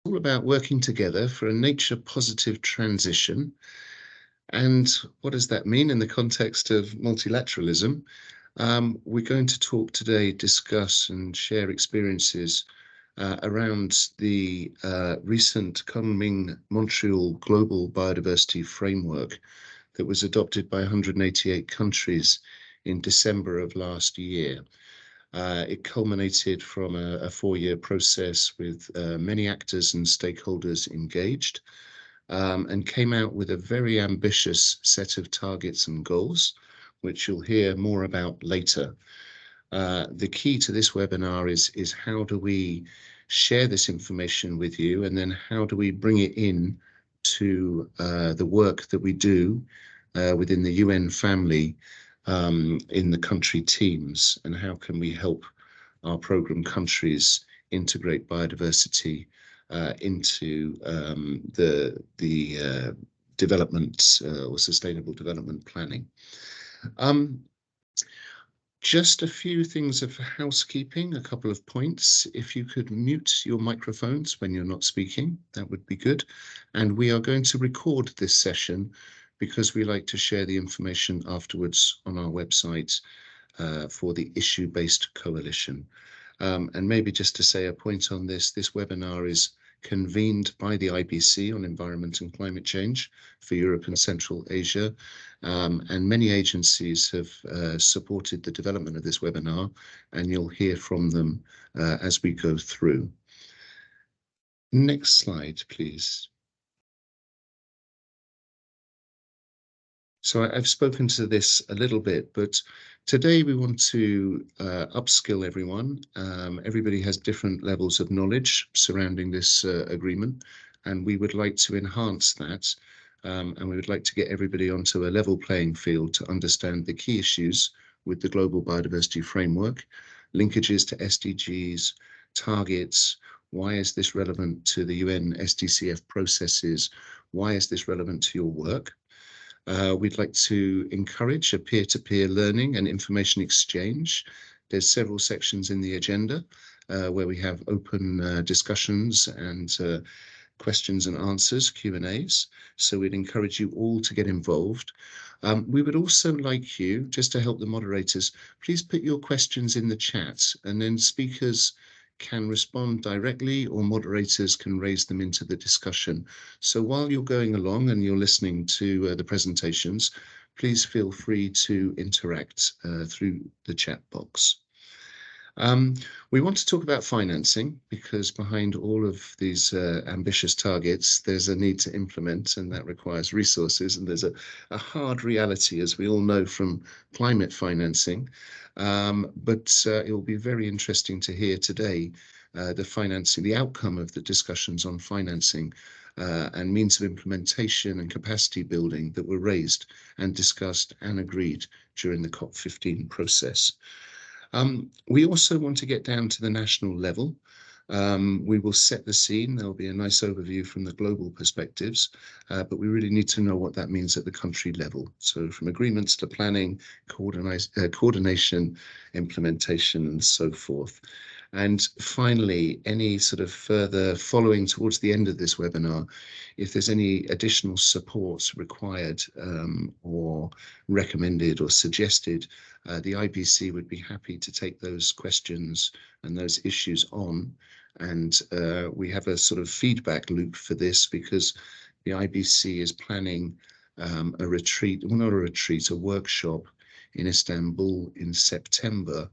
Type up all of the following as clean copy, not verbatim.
All about working together for a nature positive transition. And what does that mean in the context of multilateralism? We're going to talk today, discuss and share experiences around the recent Kunming-Montreal Global Biodiversity Framework that was adopted by 188 countries in December of last year. It culminated from a four-year process with many actors and stakeholders engaged, and came out with a very ambitious set of targets and goals, which you'll hear more about later. The key to this webinar is how do we share this information with you, and then how do we bring it in to the work that we do within the UN family in the country teams, and how can we help our program countries integrate biodiversity into the development or sustainable development planning. Just a few things of housekeeping, a couple of points. If you could mute your microphones when you're not speaking, that would be good. And we are going to record this session because we like to share the information afterwards on our website for the issue-based coalition. And maybe just to say a point on this webinar is convened by the IBC on Environment and Climate Change for Europe and Central Asia. And many agencies have supported the development of this webinar, and you'll hear from them as we go through. Next slide, please. So I've spoken to this a little bit, but today we want to upskill everyone. Everybody has different levels of knowledge surrounding this agreement, and we would like to enhance that. And we would like to get everybody onto a level playing field to understand the key issues with the Global Biodiversity Framework, linkages to SDGs, targets. Why is this relevant to the UNSDCF processes? Why is this relevant to your work? We'd like to encourage a peer-to-peer learning and information exchange. There's several sections in the agenda where we have open discussions and questions and answers, Q&As. So we'd encourage you all to get involved. We would also like you, just to help the moderators, please put your questions in the chat, and then speakers can respond directly, or moderators can raise them into the discussion. So while you're going along and you're listening to the presentations, please feel free to interact through the chat box. We want to talk about financing, because behind all of these ambitious targets, there's a need to implement, and that requires resources. And there's a hard reality, as we all know, from climate financing. But it will be very interesting to hear today the outcome of the discussions on financing and means of implementation and capacity building that were raised and discussed and agreed during the COP15 process. We also want to get down to the national level. We will set the scene. There'll be a nice overview from the global perspectives, but we really need to know what that means at the country level. So from agreements to planning, coordination, implementation, and so forth. And finally, any sort of further following towards the end of this webinar, if there's any additional support required or recommended or suggested, the IBC would be happy to take those questions and those issues on. And we have a sort of feedback loop for this, because the IBC is planning a retreat, well, not a retreat, a workshop in Istanbul in September,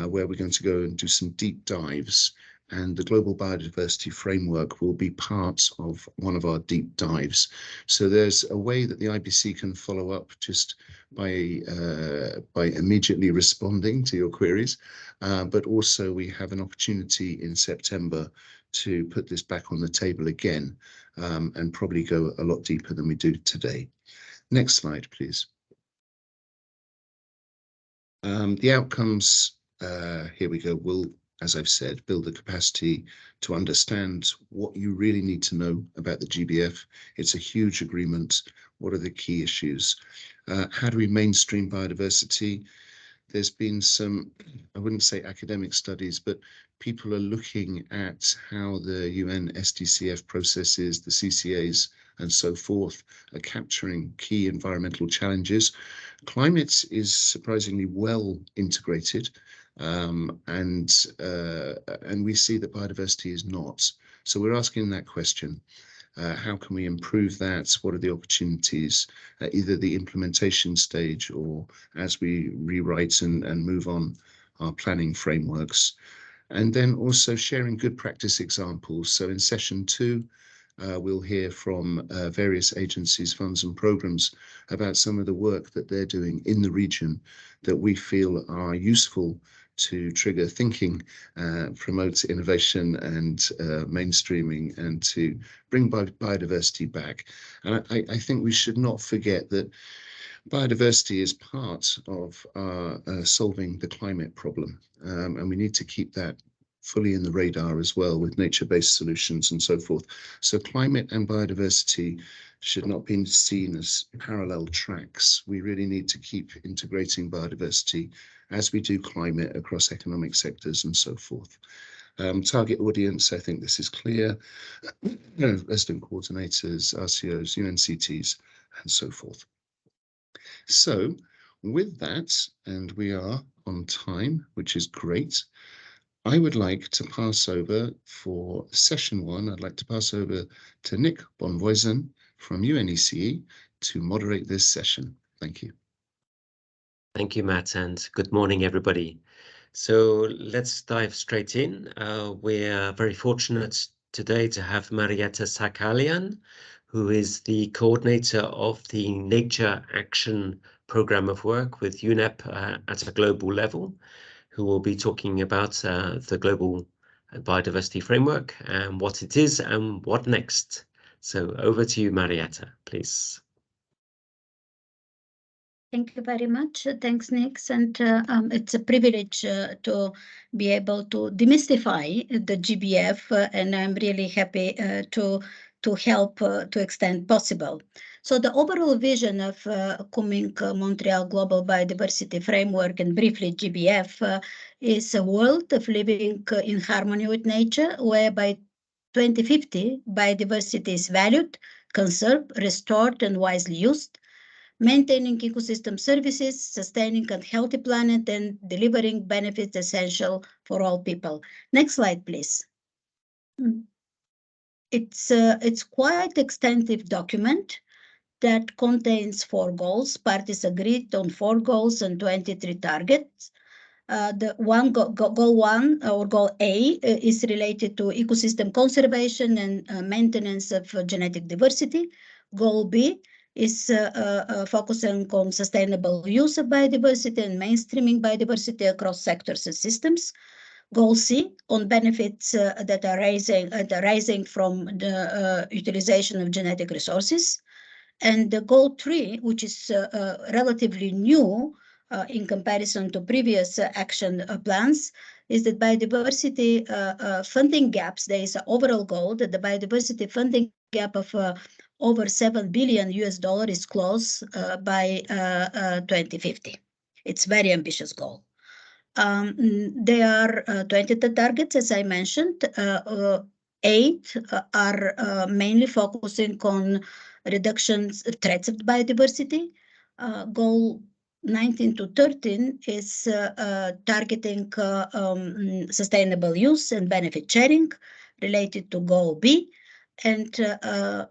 where we're going to go and do some deep dives, and the Global Biodiversity Framework will be part of one of our deep dives. So there's a way that the IBC can follow up just by immediately responding to your queries, but also we have an opportunity in September to put this back on the table again, and probably go a lot deeper than we do today. Next slide, please. The outcomes, here we go, will, as I've said, build the capacity to understand what you really need to know about the GBF. It's a huge agreement. What are the key issues? How do we mainstream biodiversity? there's been some, I wouldn't say academic studies, but people are looking at how the UN SDCF processes, the CCAs and so forth are capturing key environmental challenges. Climate is surprisingly well integrated, and we see that biodiversity is not. So we're asking that question. How can we improve that? What are the opportunities at either the implementation stage or as we rewrite and move on our planning frameworks? And then also sharing good practice examples. So in session 2, we'll hear from various agencies, funds and programs about some of the work that they're doing in the region that we feel are useful to trigger thinking, promote innovation and mainstreaming, and to bring biodiversity back. And I think we should not forget that biodiversity is part of solving the climate problem, and we need to keep that fully in the radar as well with nature-based solutions and so forth. So climate and biodiversity should not be seen as parallel tracks. We really need to keep integrating biodiversity as we do climate across economic sectors and so forth. Target audience, I think this is clear. Resident coordinators, RCOs, UNCTs, and so forth. So with that, and we are on time, which is great, I would like to pass over for session 1. I'd like to pass over to Nick Bonvoisin from UNECE to moderate this session. Thank you. Thank you, Matt, and good morning, everybody. So let's dive straight in. We're very fortunate today to have Marietta Sakalian, who is the coordinator of the Nature Action Programme of Work with UNEP at a global level, who will be talking about the Global Biodiversity Framework and what it is and what next. So over to you, Marietta, please. Thank you very much. Thanks, Nick. And it's a privilege to be able to demystify the GBF, and I'm really happy to help to extent possible. So the overall vision of Kunming-Montreal Global Biodiversity Framework, and briefly GBF, is a world of living in harmony with nature, where by 2050 biodiversity is valued, conserved, restored, and wisely used, maintaining ecosystem services, sustaining a healthy planet, and delivering benefits essential for all people. Next slide, please. It's quite extensive document that contains 4 goals. Parties agreed on 4 goals and 23 targets. The goal 1 or goal A is related to ecosystem conservation and maintenance of genetic diversity. Goal B is focusing on sustainable use of biodiversity and mainstreaming biodiversity across sectors and systems. Goal C on benefits that are arising from the utilization of genetic resources. And the goal 3, which is relatively new in comparison to previous action plans, is that biodiversity funding gaps. There is an overall goal that the biodiversity funding gap of over $7 billion is closed by 2050. It's a very ambitious goal. There are 20 targets, as I mentioned. 8 are mainly focusing on reductions of threats of biodiversity. Goal 19 to 13 is targeting sustainable use and benefit sharing related to goal B. And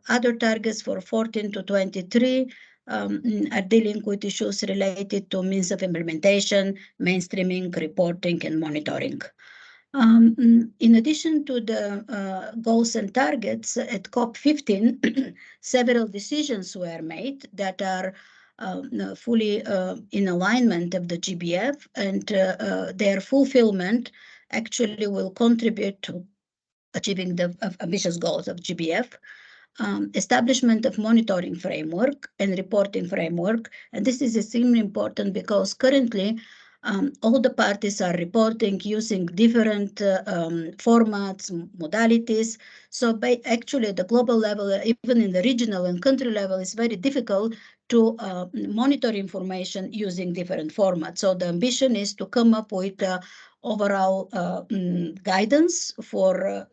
other targets for 14 to 23 are dealing with issues related to means of implementation, mainstreaming, reporting, and monitoring. In addition to the goals and targets at COP15, several decisions were made that are fully in alignment of the GBF, and their fulfillment actually will contribute to achieving the ambitious goals of GBF. Establishment of monitoring framework and reporting framework. And this is extremely important because currently All the parties are reporting using different formats, modalities. So actually, the global level, even in the regional and country level, is very difficult to monitor information using different formats. So the ambition is to come up with overall guidance for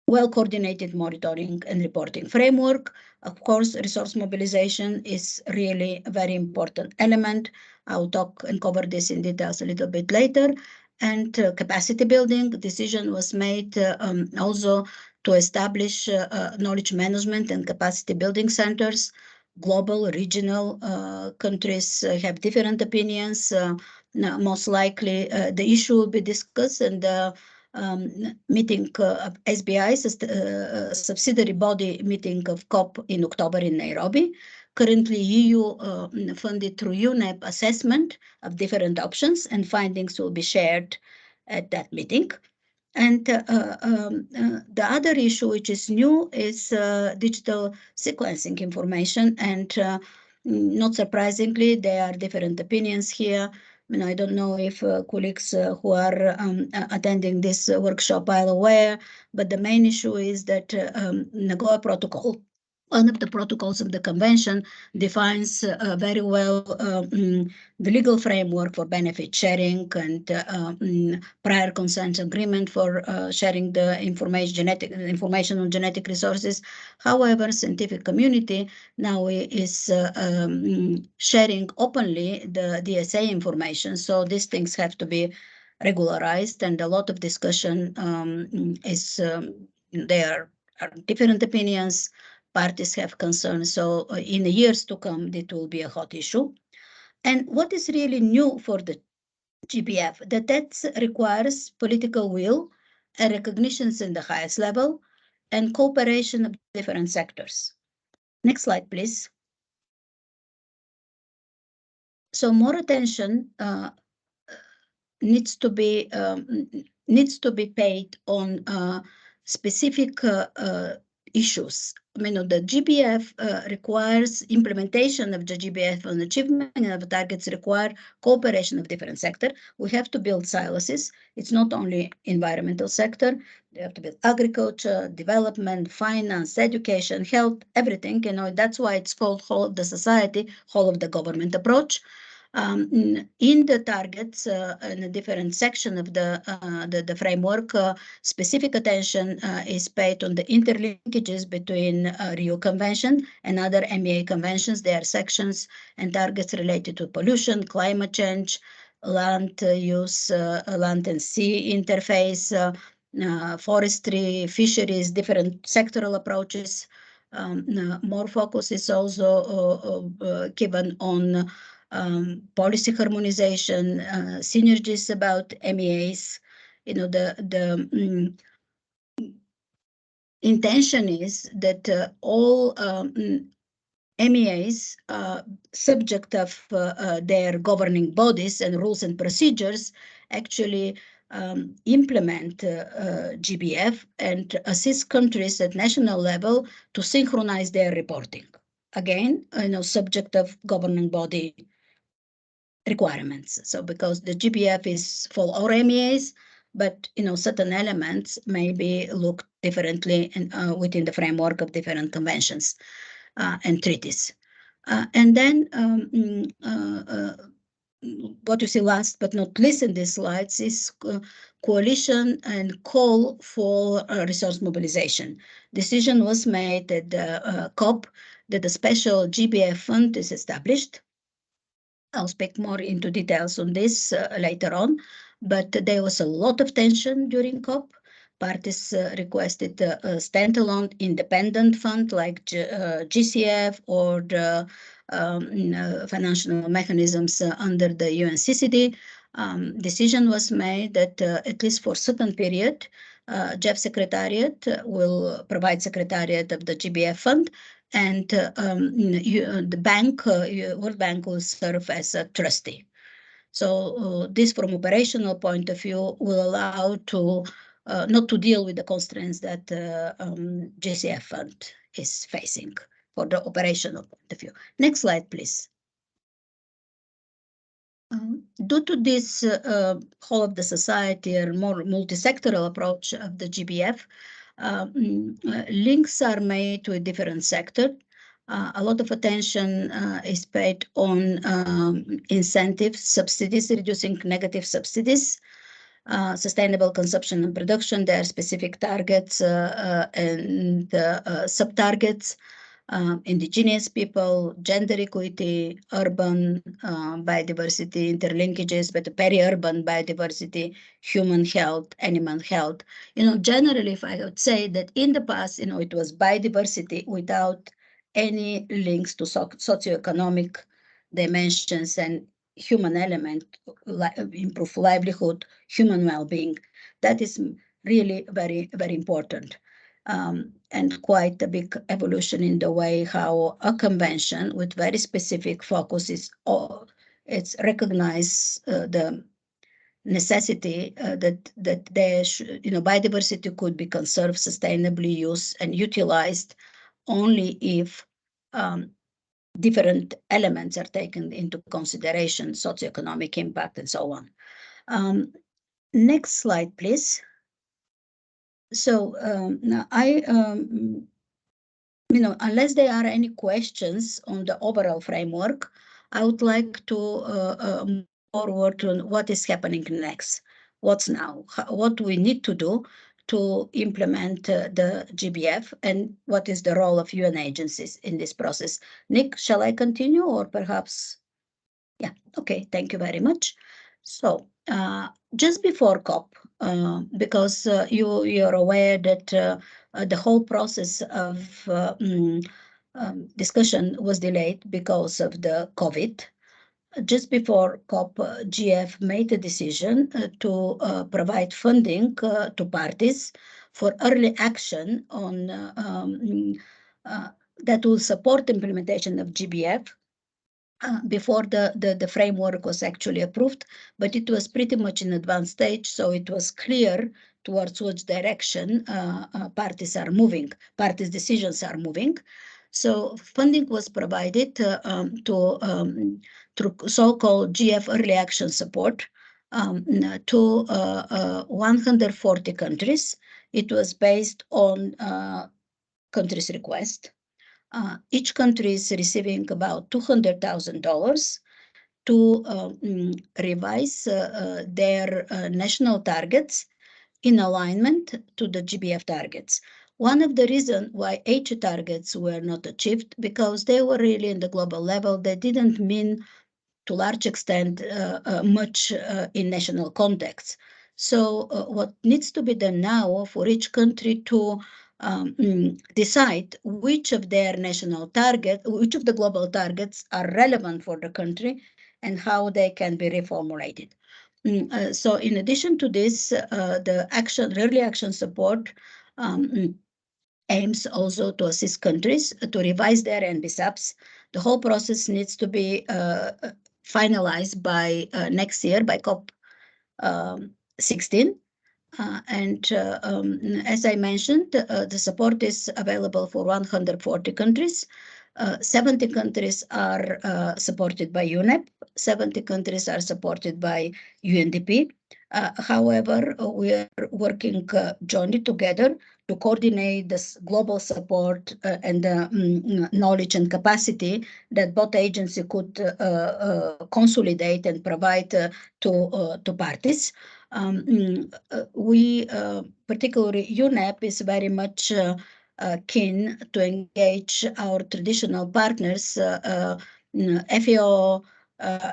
well-coordinated monitoring and reporting framework. Of course, resource mobilization is really a very important element. I'll talk and cover this in details a little bit later. And capacity building, decision was made also to establish knowledge management and capacity building centers. Global, regional countries have different opinions. Most likely, the issue will be discussed and meeting of SBI, subsidiary body meeting of COP in October in Nairobi. Currently, EU funded through UNEP assessment of different options, and findings will be shared at that meeting. And the other issue, which is new, is digital sequencing information. And not surprisingly, there are different opinions here. I don't know if colleagues who are attending this workshop are aware, but the main issue is that Nagoya Protocol, one of the protocols of the convention, defines very well the legal framework for benefit sharing and prior consent agreement for sharing the information on genetic resources. However, scientific community now is sharing openly the DSA information. So these things have to be regularized, and a lot of discussion is there are different opinions. Parties have concerns. So in the years to come, it will be a hot issue. And what is really new for the GBF, that requires political will and recognitions in the highest level and cooperation of different sectors. Next slide, please. So more attention needs to be paid on specific issues. The GBF requires implementation of the GBF and achievement of targets require cooperation of different sectors. We have to build silos. It's not only environmental sector. They have to build agriculture, development, finance, education, health, everything. That's why it's called whole of the society, whole of the government approach. In the targets, in a different section of the framework, specific attention is paid on the interlinkages between Rio Convention and other MEA conventions. There are sections and targets related to pollution, climate change, land use, land and sea interface, forestry, fisheries, different sectoral approaches. More focus is also given on policy harmonization, synergies about MEAs. The intention is that all MEAs, subject of their governing bodies and rules and procedures, actually implement GBF and assist countries at national level to synchronize their reporting. Again, subject of governing body requirements. So because the GBF is for all MEAs, but certain elements may be looked differently within the framework of different conventions and treaties. And then what you see last but not least in these slides is coalition and call for resource mobilization. Decision was made at the COP that a special GBF fund is established. I'll speak more into details on this later on, but there was a lot of tension during COP. Parties requested a standalone independent fund like GCF or the financial mechanisms under the UNCCD. Decision was made that at least for a certain period, GEF Secretariat will provide Secretariat of the GBF fund, and the bank, World Bank, will serve as a trustee. So this, from operational point of view, will allow to not to deal with the constraints that GCF fund is facing for the operational point of view. Next slide, please. Due to this whole of the society or more multi-sectoral approach of the GBF, links are made to a different sector. A lot of attention is paid on incentives, subsidies, reducing negative subsidies, sustainable consumption and production. There are specific targets and sub-targets. Indigenous people, gender equity, urban biodiversity interlinkages, but peri-urban biodiversity, human health, animal health. Generally, if I would say that in the past, it was biodiversity without any links to socioeconomic dimensions and human element, improve livelihood, human well-being. That is really very, very important. And quite a big evolution in the way how a convention with very specific focuses, it's recognize the necessity that there biodiversity could be conserved, sustainably used and utilized only if different elements are taken into consideration, socioeconomic impact and so on. Next slide, please. So now unless there are any questions on the overall framework, I would like to move forward to what is happening next. What's now? What we need to do to implement the GBF, and what is the role of UN agencies in this process. Nick, shall I continue, or perhaps? Yeah, okay, thank you very much. So just before COP, because you're aware that the whole process of discussion was delayed because of the COVID. Just before COP, GF made a decision to provide funding to parties for early action on that will support implementation of GBF. Before the framework was actually approved, but it was pretty much in advanced stage, so it was clear towards which direction parties' decisions are moving. So funding was provided through so-called GF early action support to 140 countries. It was based on countries' request. Each country is receiving about $200,000 to revise their national targets in alignment to the GBF targets. One of the reasons why H targets were not achieved, because they were really in the global level, they didn't mean to large extent much in national context. So what needs to be done now for each country to decide which of their national targets, which of the global targets are relevant for the country and how they can be reformulated. So in addition to this, the early action support aims also to assist countries to revise their NBSAPs. The whole process needs to be finalized by next year, by COP 16. As I mentioned, the support is available for 140 countries. 70 countries are supported by UNEP, 70 countries are supported by UNDP. However, we are working jointly together to coordinate this global support and knowledge and capacity that both agencies could consolidate and provide to parties. We, particularly UNEP, is very much keen to engage our traditional partners, FAO,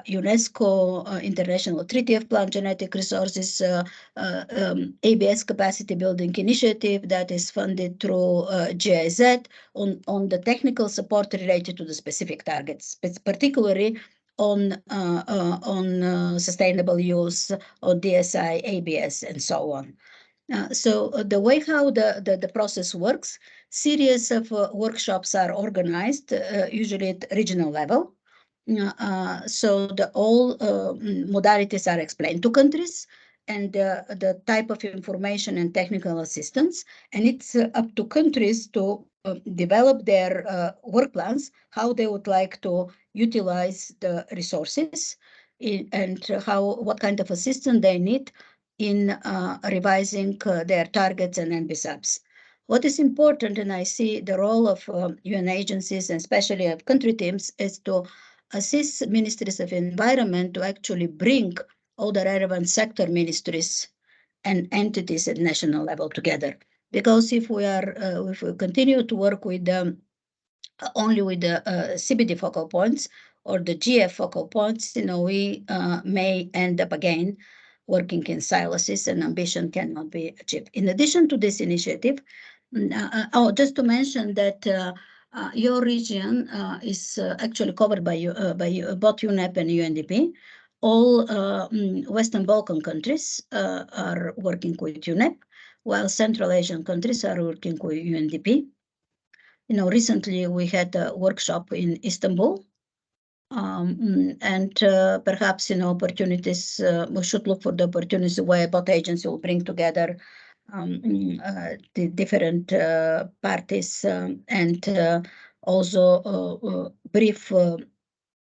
UNESCO, International Treaty of Plant Genetic Resources, ABS Capacity Building Initiative that is funded through GIZ on the technical support related to the specific targets, particularly on sustainable use, on DSI, ABS, and so on. So the way how the process works, series of workshops are organized, usually at regional level. So all modalities are explained to countries, and the type of information and technical assistance, and it's up to countries to develop their work plans, how they would like to utilize the resources. and what kind of assistance they need in revising their targets and NBSAPs. What is important, and I see the role of UN agencies and especially of country teams, is to assist ministries of environment to actually bring all the relevant sector ministries and entities at national level together. Because if we continue to work with only with the CBD focal points or the GF focal points, we may end up again working in silos, and ambition cannot be achieved. In addition to this initiative, just to mention that your region is actually covered by both UNEP and UNDP. All Western Balkan countries are working with UNEP, while Central Asian countries are working with UNDP. Recently we had a workshop in Istanbul, and perhaps opportunities. We should look for the opportunities where both agencies will bring together the different parties and also brief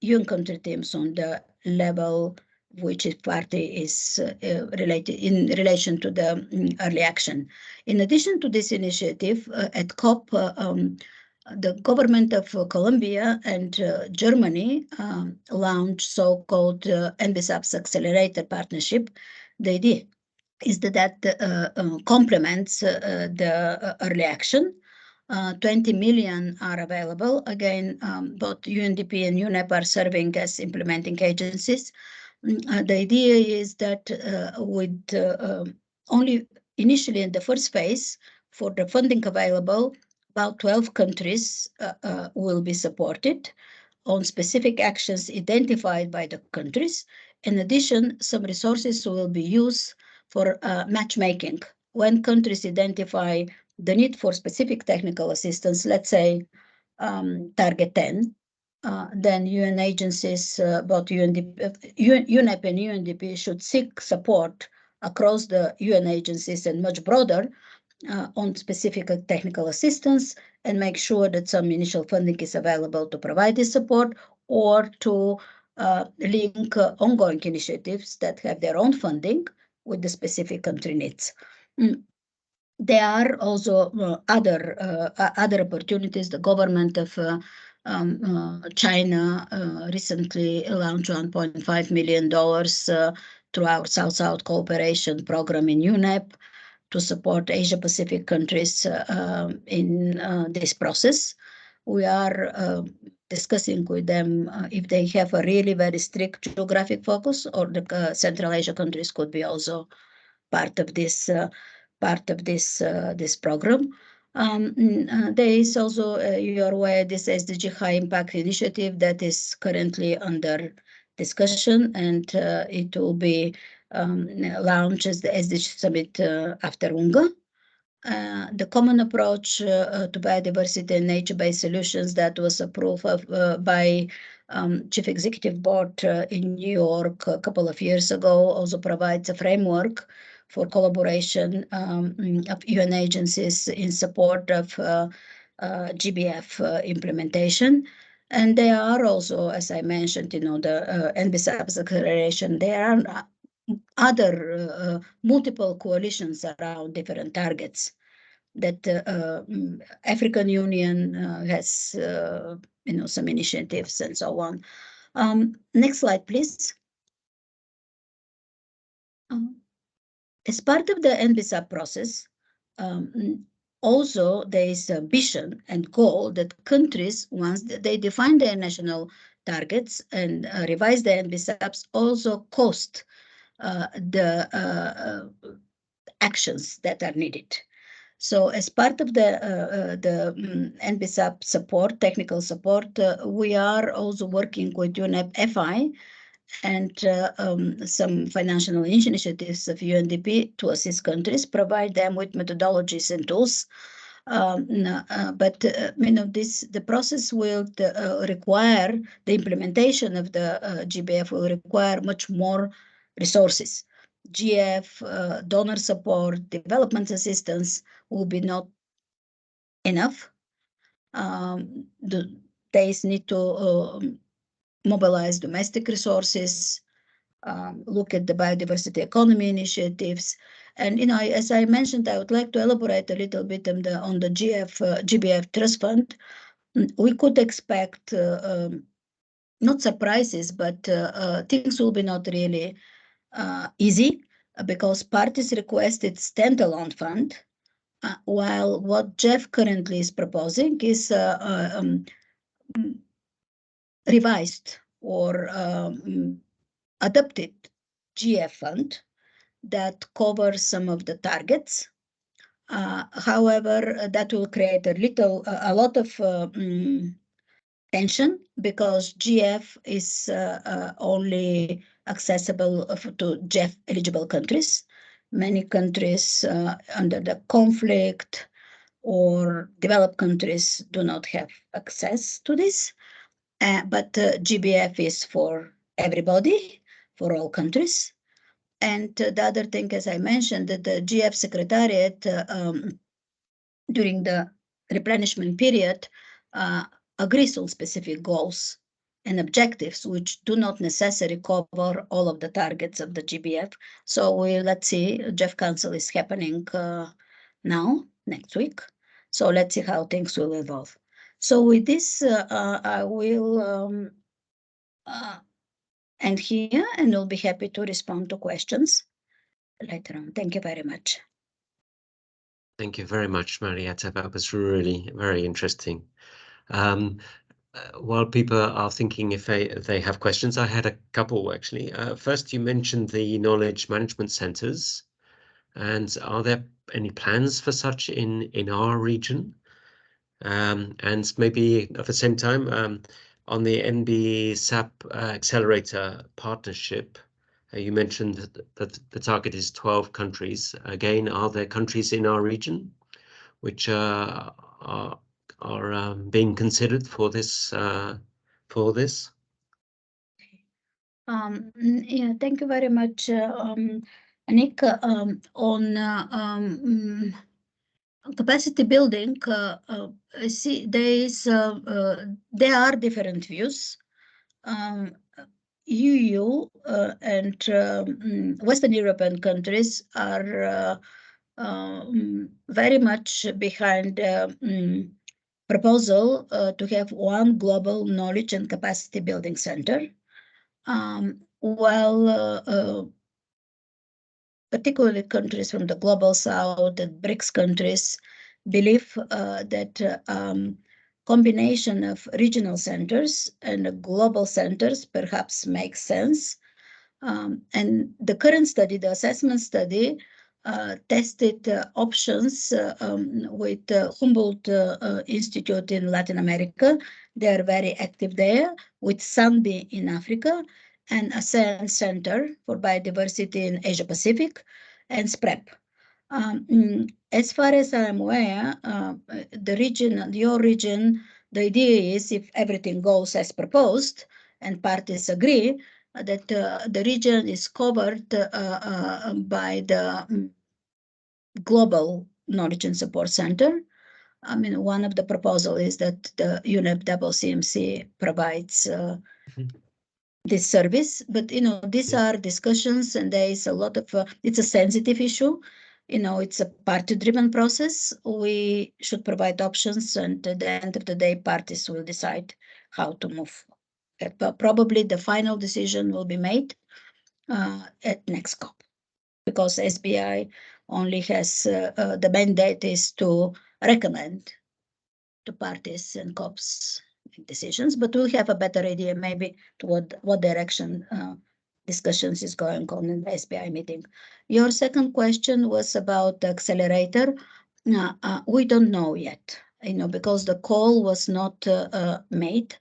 UN country teams on the level which each party is related in relation to the early action. In addition to this initiative, at COP, the government of Colombia and Germany launched so-called NBSAPS Accelerator Partnership. The idea is that complements the early action. 20 million are available. Again, both UNDP and UNEP are serving as implementing agencies. The idea is that with only initially in the first phase for the funding available, about 12 countries will be supported on specific actions identified by the countries. In addition, some resources will be used for matchmaking. When countries identify the need for specific technical assistance, let's say target 10, then UN agencies, both UNEP and UNDP, should seek support across the UN agencies and much broader on specific technical assistance, and make sure that some initial funding is available to provide this support, or to link ongoing initiatives that have their own funding with the specific country needs. There are also other opportunities. The government of China recently launched $1.5 million through our South-South cooperation program in UNEP to support Asia-Pacific countries in this process. We are discussing with them if they have a really very strict geographic focus, or the Central Asia countries could be also part of this program. There is also, you are aware, this SDG High Impact Initiative that is currently under discussion, and it will be launched as the SDG Summit after UNGA. The common approach to biodiversity and nature-based solutions that was approved by Chief Executive Board in New York a couple of years ago also provides a framework for collaboration of UN agencies in support of GBF implementation. And there are also, as I mentioned, the NBSAPS acceleration. There are other multiple coalitions around different targets that African Union has, some initiatives and so on. Next slide, please. As part of the NBSAP process, also there is a vision and goal that countries, once they define their national targets and revise their NBSAPs, also cost the actions that are needed. So as part of the NBSAP support, technical support, we are also working with UNEP FI and some financial initiatives of UNDP to assist countries, provide them with methodologies and tools. But the process will require, the implementation of the GBF will require much more resources. GF, donor support, development assistance will be not enough. They need to mobilize domestic resources, look at the biodiversity economy initiatives. And, as I mentioned, I would like to elaborate a little bit on the GBF Trust Fund. We could expect not surprises, but things will be not really easy because parties requested standalone fund, while what Jeff currently is proposing is revised or adopted GF fund that covers some of the targets. However, that will create a lot of tension because GF is only accessible to GF eligible countries. Many countries under the conflict or developed countries do not have access to this. But GBF is for everybody, for all countries. And the other thing, as I mentioned, that the GF Secretariat during the replenishment period agrees on specific goals and objectives, which do not necessarily cover all of the targets of the GBF. So let's see, GF Council is happening now, next week. So let's see how things will evolve. So with this, I will end here and will be happy to respond to questions later on. Thank you very much. Thank you very much, Marietta. That was really very interesting. While people are thinking if they have questions, I had a couple actually. First, you mentioned the knowledge management centers, and are there any plans for such in our region? And maybe at the same time, on the NB-SAP accelerator partnership, you mentioned that the target is 12 countries. Again, are there countries in our region which are being considered for this? Yeah, thank you very much, Nick. On capacity building, see, there are different views. EU and Western European countries are very much behind proposal to have one global knowledge and capacity building center. While particularly countries from the global south and BRICS countries believe that combination of regional centers and global centers perhaps makes sense. And the current study, the assessment study, tested options with Humboldt Institute in Latin America. They are very active there, with SANBI in Africa, and ASEAN Center for Biodiversity in Asia Pacific, and SPREP. As far as I'm aware, your region, the idea is if everything goes as proposed and parties agree, that the region is covered by the Global Knowledge and Support Center. I mean, one of the proposals is that the UNEP CMC provides this service, but these are discussions, and there is a lot of it's a sensitive issue. It's a party-driven process. We should provide options, and at the end of the day, parties will decide how to move. But probably the final decision will be made at next COP, because SBI only has the mandate is to recommend to parties and COPs decisions, but we'll have a better idea maybe to what direction discussions is going on in the SBI meeting. Your second question was about the accelerator. We don't know yet, because the call was not made.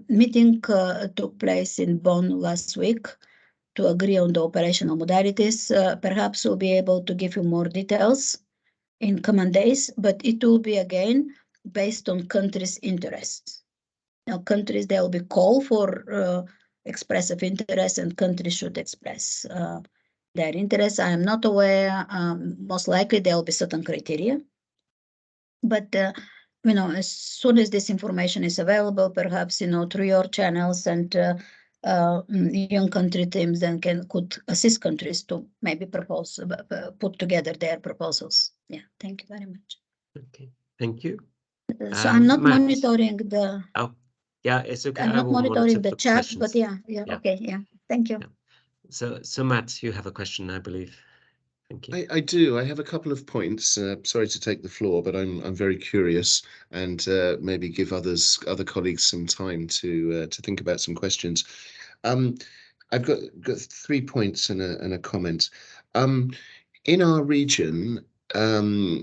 Meeting took place in Bonn last week to agree on the operational modalities. Perhaps we'll be able to give you more details in coming days, but it will be again based on countries' interests. Now, countries, there will be call for expressive interest, and countries should express their interest. I am not aware. Most likely there will be certain criteria, but as soon as this information is available, perhaps through your channels and young country teams then could assist countries to maybe propose, put together their proposals. Yeah, thank you very much. Okay, thank you. So I'm not Matt. monitoring the. Oh, yeah, it's okay. I'm I not will monitoring monitor the for chat, questions. but yeah, okay, yeah. Thank you. Yeah. So Matt, you have a question, I believe. Thank you. I do. I have a couple of points. Sorry to take the floor, but I'm very curious, and maybe give other colleagues some time to think about some questions. I've got 3 points and a comment. In our region,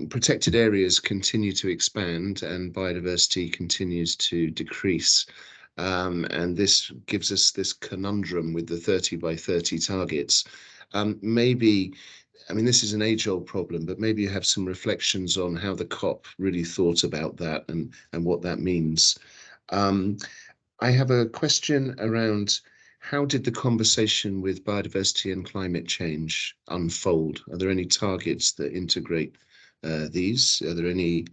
protected areas continue to expand and biodiversity continues to decrease. And this gives us this conundrum with the 30 by 30 targets. Maybe, I mean, this is an age-old problem, but maybe you have some reflections on how the COP really thought about that and what that means. I have a question around how did the conversation with biodiversity and climate change unfold? Are there any targets that integrate these? Are there any,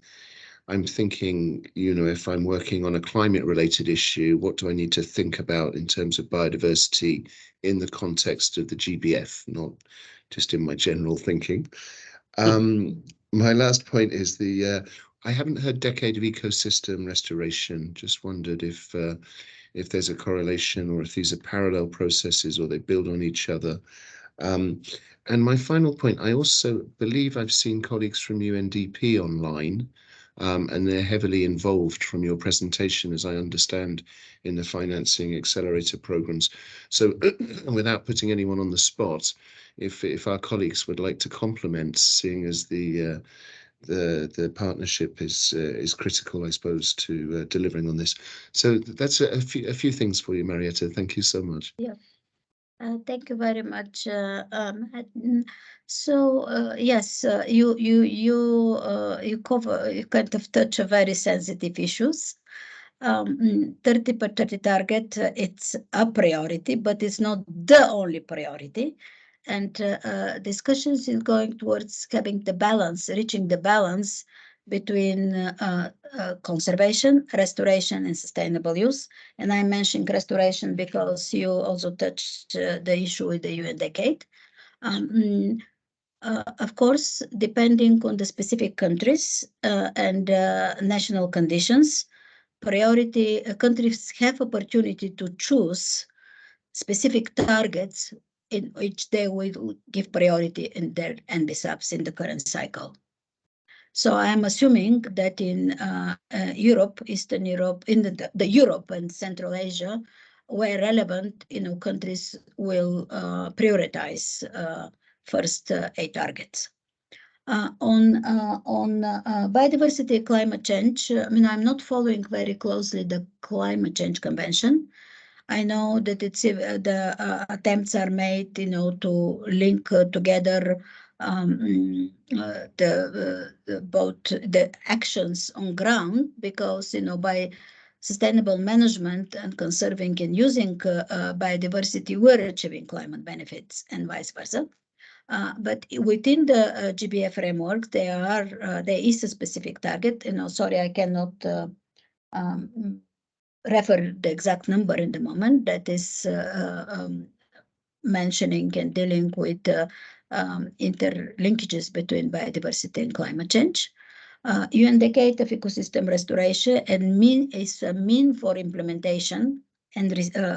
I'm thinking, you know, if I'm working on a climate-related issue, what do I need to think about in terms of biodiversity in the context of the GBF, not just in my general thinking? My last point is I haven't heard decade of ecosystem restoration. Just wondered if there's a correlation or if these are parallel processes or they build on each other. And my final point, I also believe I've seen colleagues from UNDP online, and they're heavily involved from your presentation, as I understand, in the financing accelerator programs. So without putting anyone on the spot, if our colleagues would like to complement, seeing as the partnership is critical, I suppose, to delivering on this. So that's a few things for you, Marietta. Thank you so much. Yeah. Thank you very much. So yes, you kind of touch a very sensitive issues. 30 per 30 target, it's a priority, but it's not the only priority. And discussions is going towards having the balance, reaching the balance between conservation, restoration, and sustainable use. And I mentioned restoration because you also touched the issue with the UN decade. Of course, depending on the specific countries and national conditions, priority countries have opportunity to choose specific targets in which they will give priority in their NBSAPs in the current cycle. So I am assuming that in Europe, Eastern Europe, in the Europe and Central Asia, where relevant, countries will prioritize first 8 targets. On biodiversity, climate change. I mean, I'm not following very closely the Climate Change Convention. I know that it's the attempts are made, to link together both the actions on ground, because by sustainable management and conserving and using biodiversity, we're achieving climate benefits and vice versa. But within the GBF framework, there is a specific target. Sorry, I cannot refer the exact number in the moment, that is mentioning and dealing with interlinkages between biodiversity and climate change. UN Decade of Ecosystem Restoration and is a mean for implementation and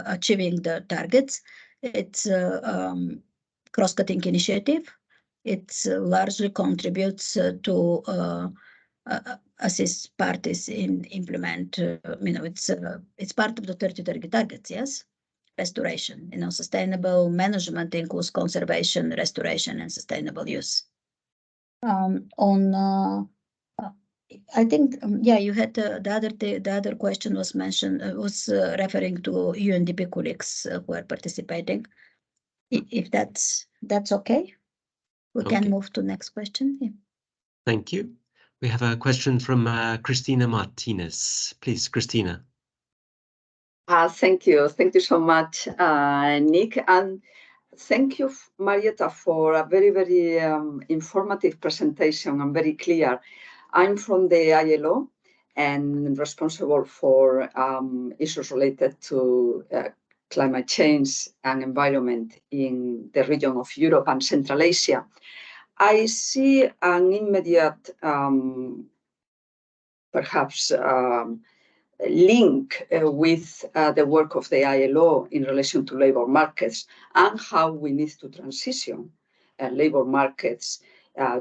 achieving the targets. It's a cross-cutting initiative. It largely contributes to assist parties in implement. It's part of the 30 targets. Yes, restoration. Sustainable management includes conservation, restoration, and sustainable use. I think you had the other question was mentioned was referring to UNDP colleagues who are participating. If that's okay, we can move to next question. Yeah. Thank you. We have a question from Christina Martinez. Please, Christina. Thank you so much, Nick, and thank you, Marietta, for a very, very informative presentation and very clear. I'm from the ILO and responsible for issues related to climate change and environment in the region of Europe and Central Asia, I see an immediate, perhaps, link with the work of the ILO in relation to labor markets and how we need to transition labor markets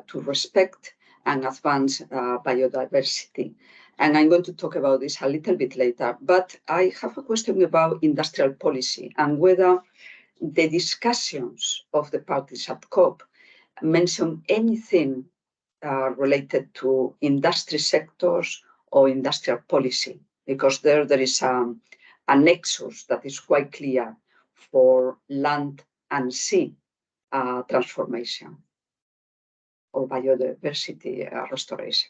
to respect and advance biodiversity. And I'm going to talk about this a little bit later, but I have a question about industrial policy and whether the discussions of the parties at COP mention anything related to industry sectors or industrial policy, because there is a nexus that is quite clear for land and sea transformation or biodiversity restoration.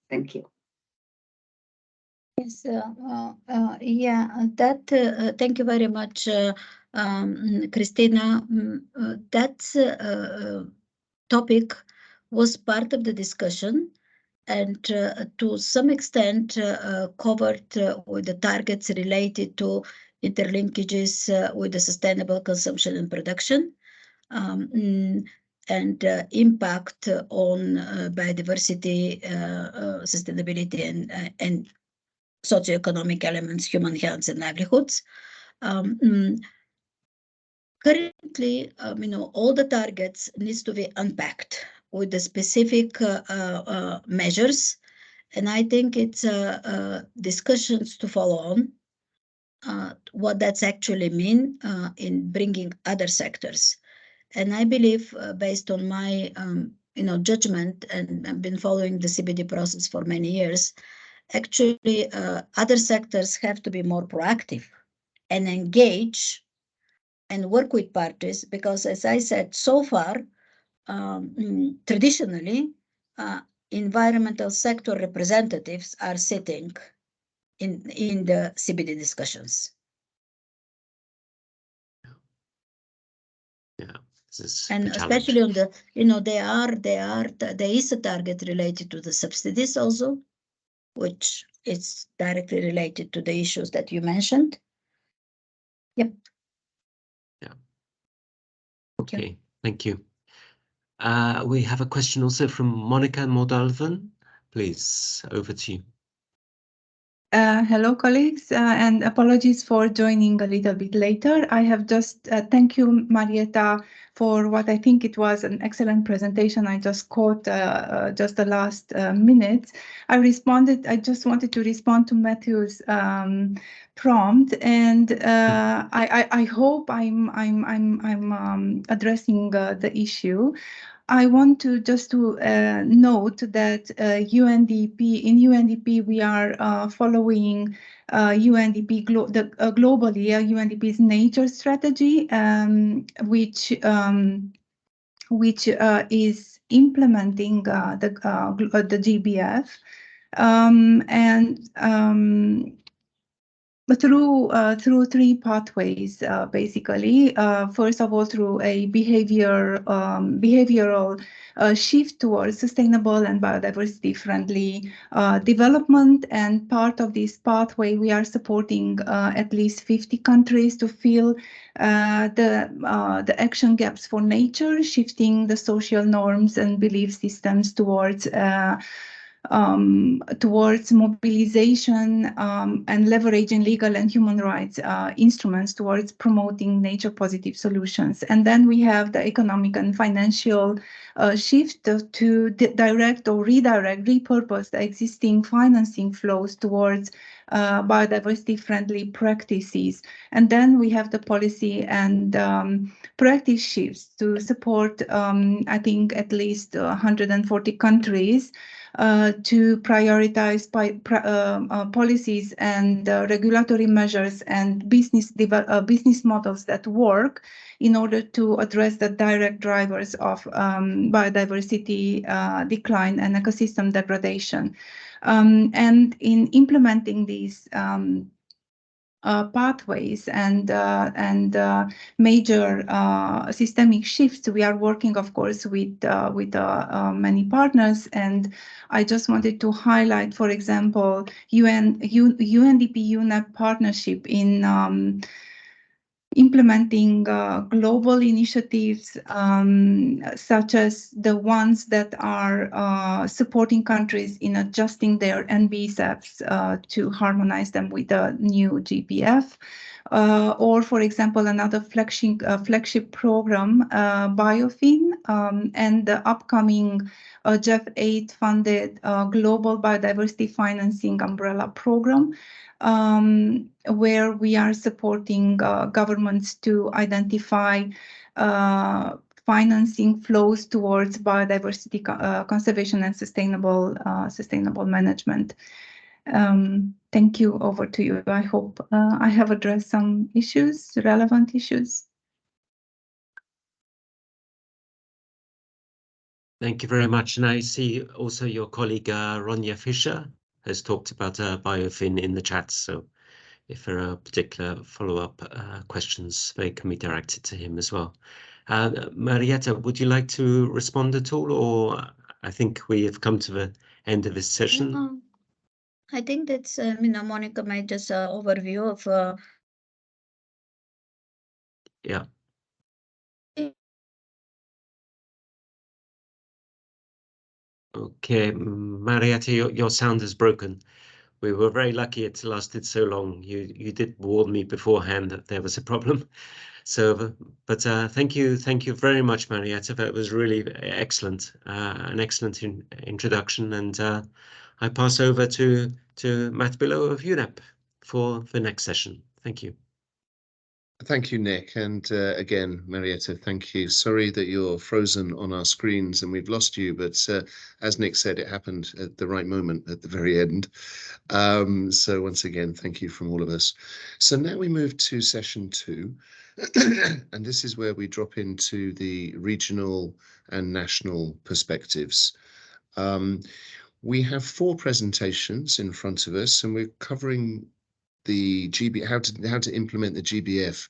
Thank you. Yes, thank you very much, Christina. That topic was part of the discussion and to some extent covered with the targets related to interlinkages with the sustainable consumption and production, and impact on biodiversity, sustainability, and socioeconomic elements, human health and livelihoods. Currently, all the targets needs to be unpacked with the specific measures, and I think it's discussions to follow on what that's actually mean in bringing other sectors. And I believe, based on my judgment, and I've been following the CBD process for many years, actually other sectors have to be more proactive and engage and work with parties, because as I said, so far, traditionally, environmental sector representatives are sitting in the CBD discussions. Yeah, this is and especially on the, there is a target related to the subsidies also, which is directly related to the issues that you mentioned. Yep. Yeah. Okay, thank you. We have a question also from Monica Modalvan. Please, over to you. Hello, colleagues, and apologies for joining a little bit later. I have just thank you, Marietta, for what I think it was an excellent presentation. I just caught just the last minutes. I just wanted to respond to Matthew's prompt, and I hope I'm addressing the issue. I want to just note that in UNDP we are following UNDP globally UNDP's nature strategy, which is implementing the GBF, and through three pathways, basically. First of all, through a behavioral shift towards sustainable and biodiversity-friendly development. And part of this pathway, we are supporting at least 50 countries to fill the action gaps for nature, shifting the social norms and belief systems towards mobilization and leveraging legal and human rights instruments towards promoting nature positive solutions. And then we have the economic and financial shift to direct or repurpose the existing financing flows towards biodiversity friendly practices. And then we have the policy and practice shifts to support, I think, at least 140 countries to prioritize policies and regulatory measures and business models that work in order to address the direct drivers of biodiversity decline and ecosystem degradation. And in implementing these pathways and major systemic shifts, we are working, of course, with many partners. And I just wanted to highlight, for example, UNDP UNEP partnership in implementing global initiatives such as the ones that are supporting countries in adjusting their NBSAPs to harmonize them with the new GBF. Or, for example, another flagship program, BioFin, and the upcoming JEF 8 funded Global Biodiversity Financing Umbrella Program, where we are supporting governments to identify financing flows towards biodiversity conservation and sustainable management. Thank you. Over to you. I hope I have addressed some issues, relevant issues. Thank you very much. And I see also your colleague Ronja Fischer has talked about BioFin in the chat. So if there are particular follow-up questions, they can be directed to him as well. Marietta, would you like to respond at all? Or I think we have come to the end of this session. I think that's, Monica made just an overview of. Yeah. Okay, Marietta, your sound is broken. We were very lucky it lasted so long. You did warn me beforehand that there was a problem. So, but thank you very much, Marietta. That was really excellent, an excellent introduction. And I pass over to Matt Below of UNEP for the next session. Thank you. Thank you, Nick. And again, Marietta, thank you. Sorry that you're frozen on our screens and we've lost you, but as Nick said, it happened at the right moment at the very end. So once again, thank you from all of us. So now we move to session 2, and this is where we drop into the regional and national perspectives. We have 4 presentations in front of us, and we're covering the how to implement the GBF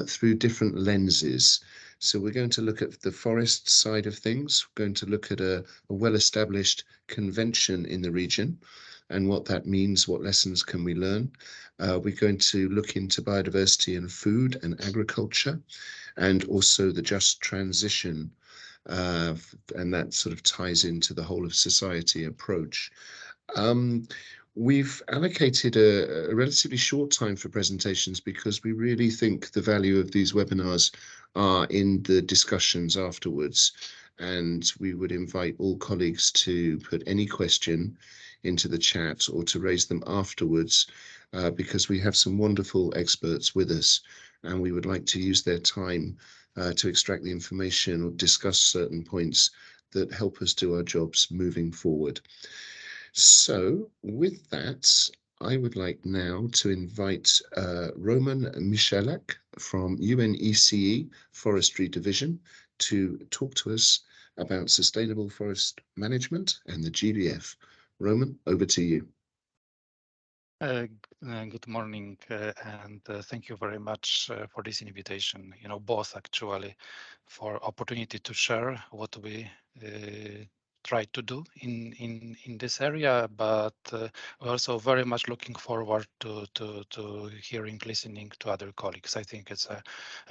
through different lenses. So we're going to look at the forest side of things. We're going to look at a well-established convention in the region and what that means, what lessons can we learn. We're going to look into biodiversity and food and agriculture, and also the just transition, and that sort of ties into the whole of society approach. We've allocated a relatively short time for presentations because we really think the value of these webinars are in the discussions afterwards. And we would invite all colleagues to put any question into the chat or to raise them afterwards, because we have some wonderful experts with us and we would like to use their time to extract the information or discuss certain points that help us do our jobs moving forward. So with that, I would like now to invite Roman Michalak from UNECE Forestry Division to talk to us about sustainable forest management and the GBF. Roman, over to you. Good morning, and thank you very much for this invitation. Both actually for opportunity to share what we try to do in this area, but we're also very much looking forward to hearing, listening to other colleagues. I think it's a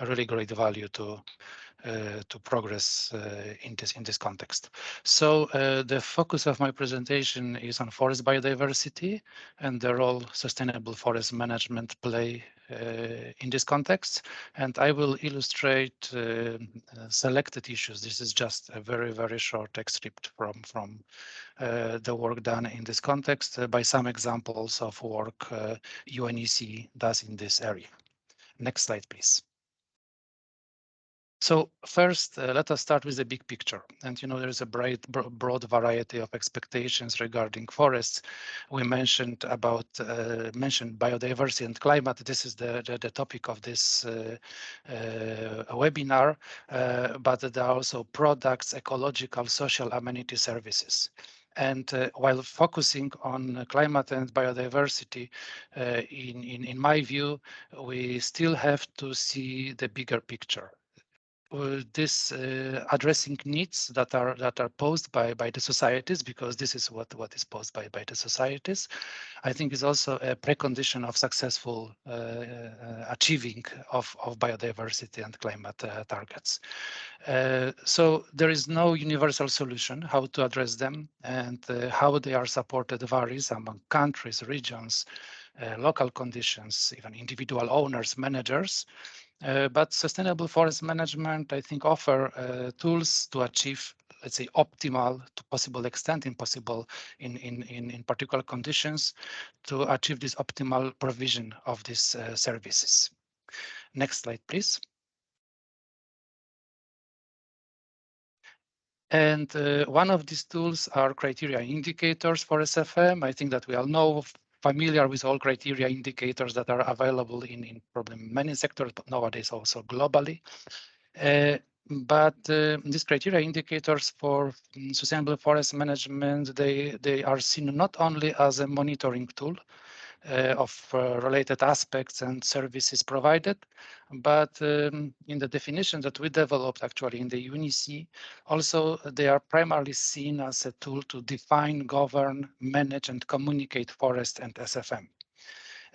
really great value to progress in this context. So the focus of my presentation is on forest biodiversity and the role sustainable forest management play in this context. And I will illustrate selected issues. This is just a very, very short excerpt from the work done in this context by some examples of work UNECE does in this area. Next slide, please. So first, let us start with the big picture. And there is a broad variety of expectations regarding forests. We mentioned biodiversity and climate. This is the topic of this webinar, but there are also products, ecological, social amenity services. And while focusing on climate and biodiversity, in my view, we still have to see the bigger picture. this addressing needs that are posed by the societies, because this is what is posed by the societies, I think is also a precondition of successful achieving of biodiversity and climate targets. So there is no universal solution how to address them, and how they are supported varies among countries, regions, local conditions, even individual owners, managers. But sustainable forest management, I think, offer tools to achieve, let's say, optimal to possible extent in particular conditions, to achieve this optimal provision of these services. Next slide, please. And one of these tools are criteria indicators for SFM. I think that we all know, familiar with all criteria indicators that are available in probably many sectors, but nowadays also globally. But these criteria indicators for sustainable forest management, they are seen not only as a monitoring tool of related aspects and services provided, but in the definition that we developed actually in the UNEC, also they are primarily seen as a tool to define, govern, manage, and communicate forest and SFM.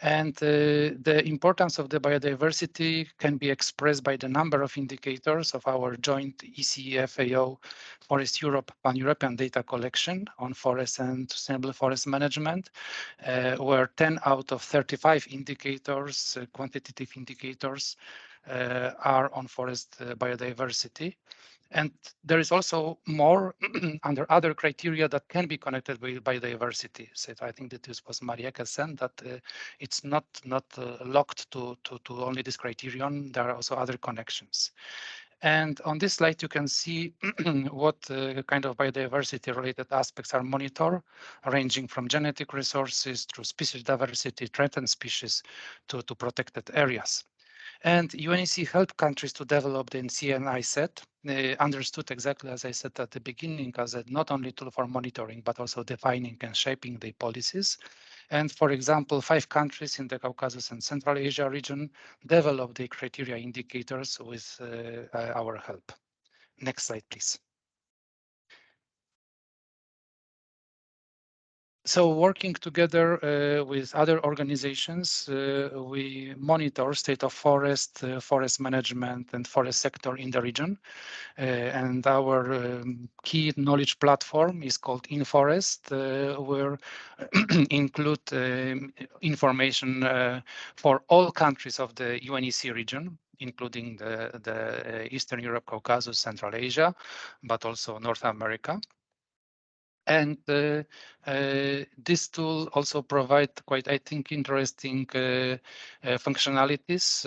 And the importance of the biodiversity can be expressed by the number of indicators of our joint ECE-FAO Forest Europe Pan-European data collection on forest and sustainable forest management, where 10 out of 35 indicators, quantitative indicators, are on forest biodiversity. And there is also more under other criteria that can be connected with biodiversity. So I think that this was Marieke said, that it's not locked to only this criterion. There are also other connections. And on this slide, you can see what kind of biodiversity-related aspects are monitored, ranging from genetic resources through species diversity, threatened species, to protected areas. And UNEC helped countries to develop the NCNI set, understood exactly, as I said at the beginning, as a not only tool for monitoring, but also defining and shaping the policies. And for example, 5 countries in the Caucasus and Central Asia region developed the criteria indicators with our help. Next slide, please. So working together with other organizations, we monitor state of forest, forest management, and forest sector in the region. And our key knowledge platform is called InForest, where include information for all countries of the UNEC region, including the Eastern Europe, Caucasus, Central Asia, but also North America. And this tool also provides quite, I think, interesting functionalities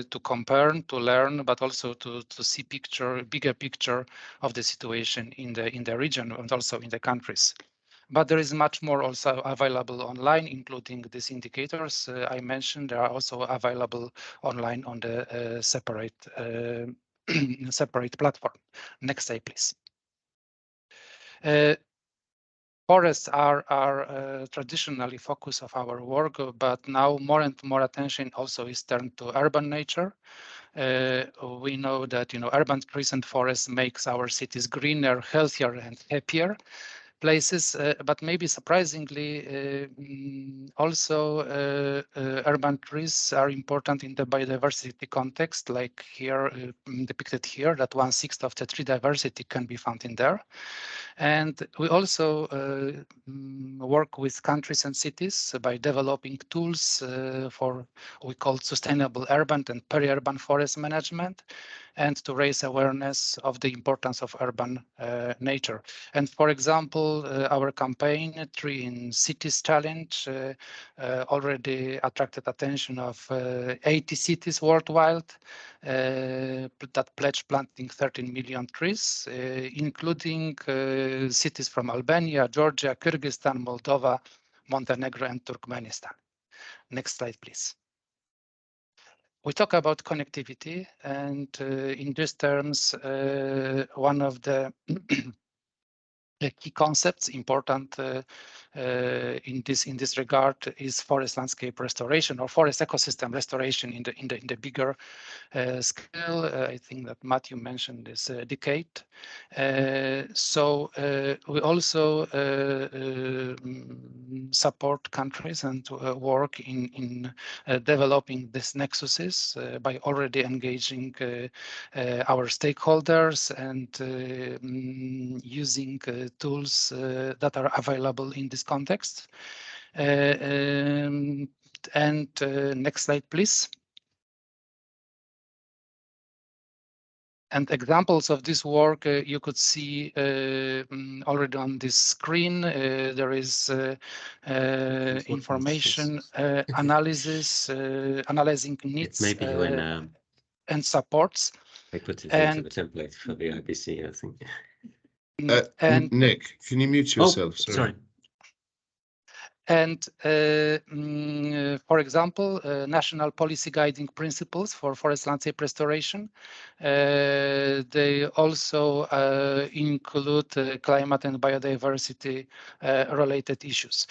to compare, to learn, but also to see bigger picture of the situation in the region and also in the countries. But there is much more also available online, including these indicators I mentioned. They are also available online on the separate platform. Next slide, please. Forests are traditionally focus of our work, but now more and more attention also is turned to urban nature. We know that urban trees and forests makes our cities greener, healthier, and happier places, but maybe surprisingly, also urban trees are important in the biodiversity context, like here depicted here, that 1/6 of the tree diversity can be found in there. And we also work with countries and cities by developing tools for we call sustainable urban and peri-urban forest management, and to raise awareness of the importance of urban nature. And for example, our campaign, Tree in Cities Challenge, already attracted attention of 80 cities worldwide that pledged planting 13 million trees, including cities from Albania, Georgia, Kyrgyzstan, Moldova, Montenegro, and Turkmenistan. Next slide, please. We talk about connectivity, and in these terms, one of the key concepts important in this regard is forest landscape restoration or forest ecosystem restoration in the bigger scale. I think that Matthew mentioned this decade. So we also support countries and work in developing these nexuses by already engaging our stakeholders and using tools that are available in this context. Next slide, please. And examples of this work you could see already on this screen. There is information analysis, analyzing needs Maybe when and supports. I put it into the template for the IBC, I think. And Nick, can you mute yourself? Sorry. And for example, national policy guiding principles for forest landscape restoration. They also include climate and biodiversity related issues.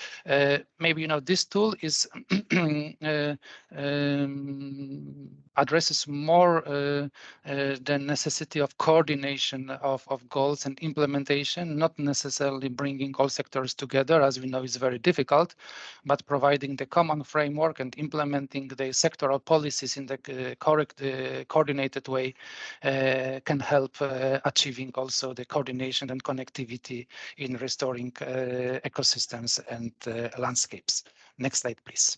Maybe this tool is addresses more the necessity of coordination of goals and implementation, not necessarily bringing all sectors together, as we know is very difficult, but providing the common framework and implementing the sectoral policies in the correct coordinated way can help achieving also the coordination and connectivity in restoring ecosystems and landscapes. Next slide, please.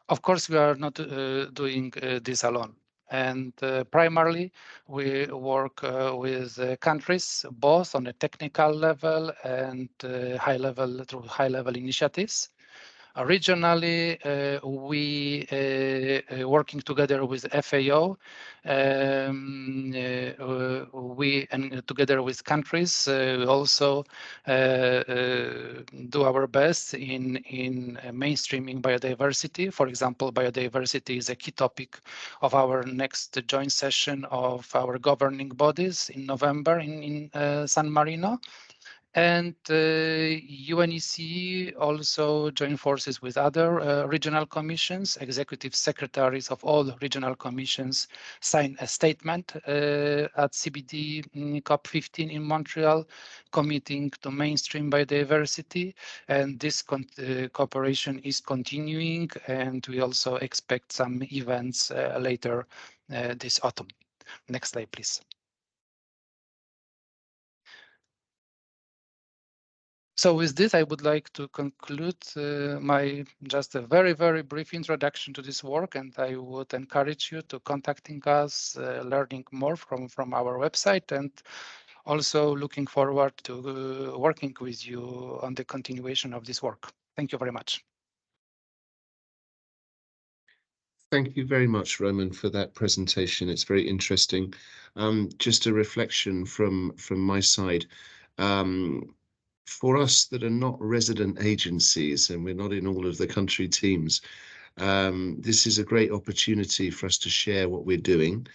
Of course, we are not doing this alone. And primarily, we work with countries, both on a technical level and through high-level initiatives. Regionally, we working together with FAO, we and together with countries also do our best in mainstreaming biodiversity. For example, biodiversity is a key topic of our next joint session of our governing bodies in November in San Marino. And UNECE also joined forces with other regional commissions. Executive secretaries of all regional commissions signed a statement at CBD COP15 in Montreal, committing to mainstream biodiversity. And this cooperation is continuing, and we also expect some events later this autumn. Next slide, please. So with this, I would like to conclude my just a very, very brief introduction to this work, and I would encourage you to contacting us, learning more from our website, and also looking forward to working with you on the continuation of this work. Thank you very much. Thank you very much, Roman, for that presentation. It's very interesting. Just a reflection from my side. For us that are not resident agencies and we're not in all of the country teams, this is a great opportunity for us to share what we're doing.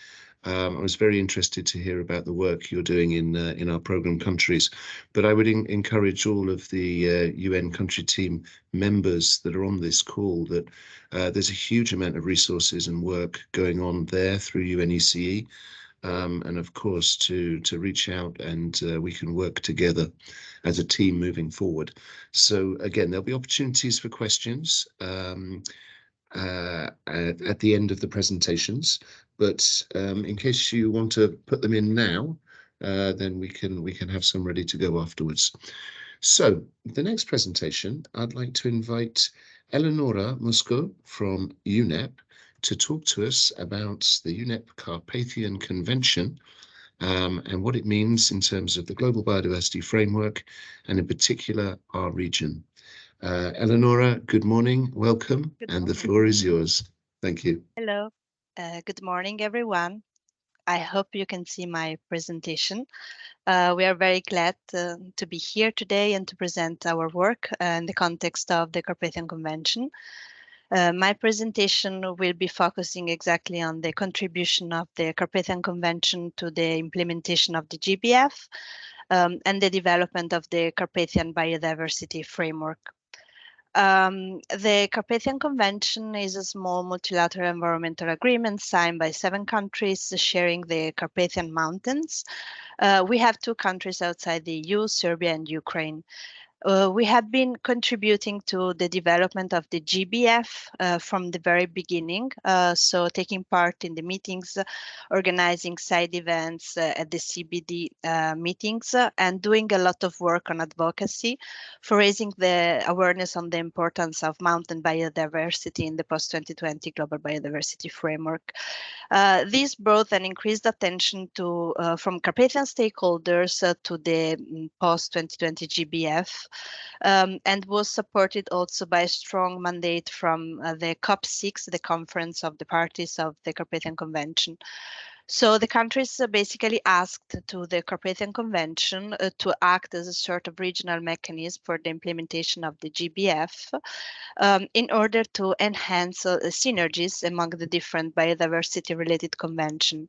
I was very interested to hear about the work you're doing in our program countries, but I would encourage all of the UN country team members that are on this call that there's a huge amount of resources and work going on there through UNECE. And of course, to reach out and we can work together as a team moving forward. So again, there'll be opportunities for questions at the end of the presentations, but in case you want to put them in now, then we can have some ready to go afterwards. So the next presentation, I'd like to invite Eleonora Musco from UNEP to talk to us about the UNEP Carpathian Convention and what it means in terms of the Global Biodiversity Framework and in particular our region. Eleonora, good morning, welcome, and the floor is yours. Thank you. Hello, good morning everyone. I hope you can see my presentation. We are very glad to be here today and to present our work in the context of the Carpathian Convention. My presentation will be focusing exactly on the contribution of the Carpathian Convention to the implementation of the GBF and the development of the Carpathian Biodiversity Framework. The Carpathian Convention is a small multilateral environmental agreement signed by 7 countries sharing the Carpathian Mountains. We have 2 countries outside the EU, Serbia and Ukraine. We have been contributing to the development of the GBF from the very beginning, so taking part in the meetings, organizing side events at the CBD meetings, and doing a lot of work on advocacy for raising the awareness on the importance of mountain biodiversity in the post-2020 Global Biodiversity Framework. This brought an increased attention to from Carpathian stakeholders to the post-2020 GBF, and was supported also by a strong mandate from the COP6, the Conference of the Parties of the Carpathian Convention. So the countries basically asked to the Carpathian Convention to act as a sort of regional mechanism for the implementation of the GBF in order to enhance synergies among the different biodiversity-related conventions.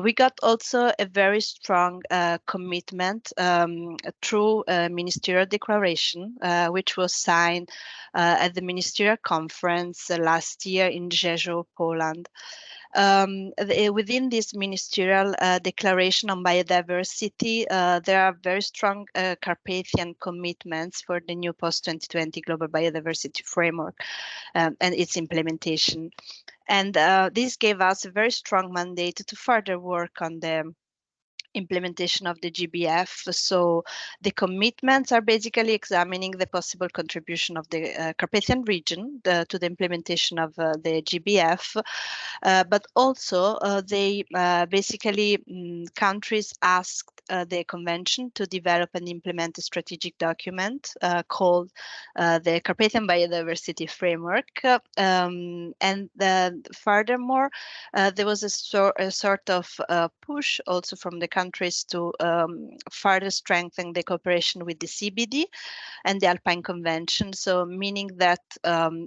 We got also a very strong commitment through a ministerial declaration, which was signed at the ministerial conference last year in Rzeszów, Poland. Within this ministerial declaration on biodiversity, there are very strong Carpathian commitments for the new post-2020 Global Biodiversity Framework and its implementation. And this gave us a very strong mandate to further work on the implementation of the GBF. So the commitments are basically examining the possible contribution of the Carpathian region to the implementation of the GBF, but also they basically countries asked the convention to develop and implement a strategic document called the Carpathian Biodiversity Framework. And furthermore, there was a sort of push also from the countries to further strengthen the cooperation with the CBD and the Alpine Convention. So meaning that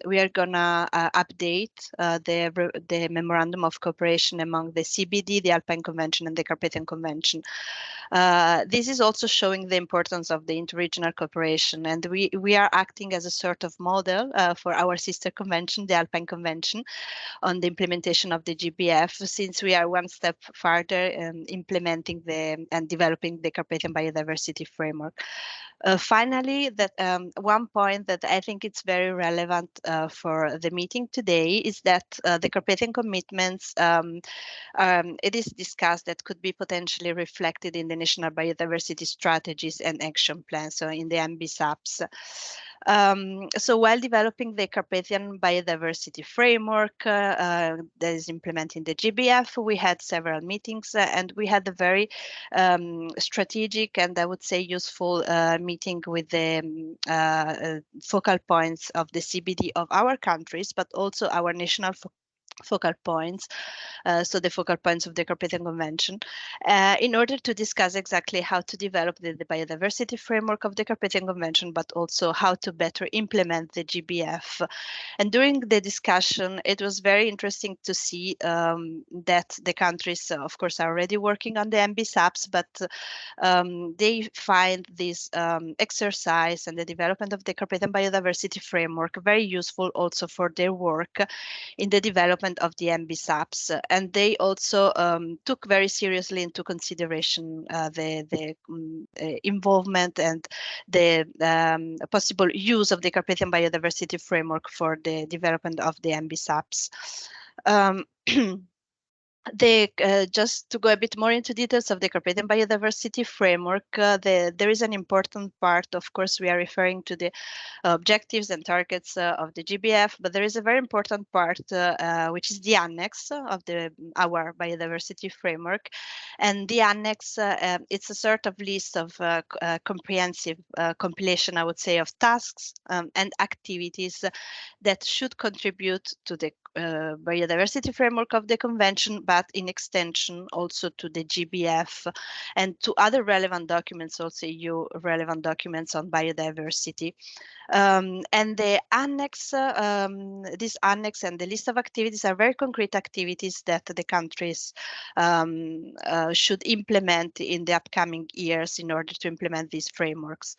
we are gonna update the memorandum of cooperation among the CBD, the Alpine Convention, and the Carpathian Convention. This is also showing the importance of the interregional cooperation, and we are acting as a sort of model for our sister convention, the Alpine Convention, on the implementation of the GBF, since we are one step further in implementing and developing the Carpathian Biodiversity Framework. Finally, that one point that I think it's very relevant for the meeting today is that the Carpathian commitments, it is discussed that could be potentially reflected in the national biodiversity strategies and action plans, so in the MBSAPs. So while developing the Carpathian Biodiversity Framework that is implementing the GBF, we had several meetings and we had a very strategic and I would say useful meeting with the focal points of the CBD of our countries, but also our national focal points, so the focal points of the Carpathian Convention, in order to discuss exactly how to develop the biodiversity framework of the Carpathian Convention, but also how to better implement the GBF. And during the discussion, it was very interesting to see that the countries, of course, are already working on the MBSAPs, but they find this exercise and the development of the Carpathian Biodiversity Framework very useful also for their work in the development of the MBSAPs, and they also took very seriously into consideration the involvement and the possible use of the Carpathian Biodiversity Framework for the development of the MBSAPs. Just to go a bit more into details of the Carpathian Biodiversity Framework, there is an important part, of course, we are referring to the objectives and targets of the GBF, but there is a very important part, which is the annex of our biodiversity framework. And the annex, it's a sort of list of comprehensive compilation, I would say, of tasks and activities that should contribute to the biodiversity framework of the convention, but in extension also to the GBF and to other relevant documents, also EU relevant documents on biodiversity. And the annex, this annex and the list of activities are very concrete activities that the countries should implement in the upcoming years in order to implement these frameworks.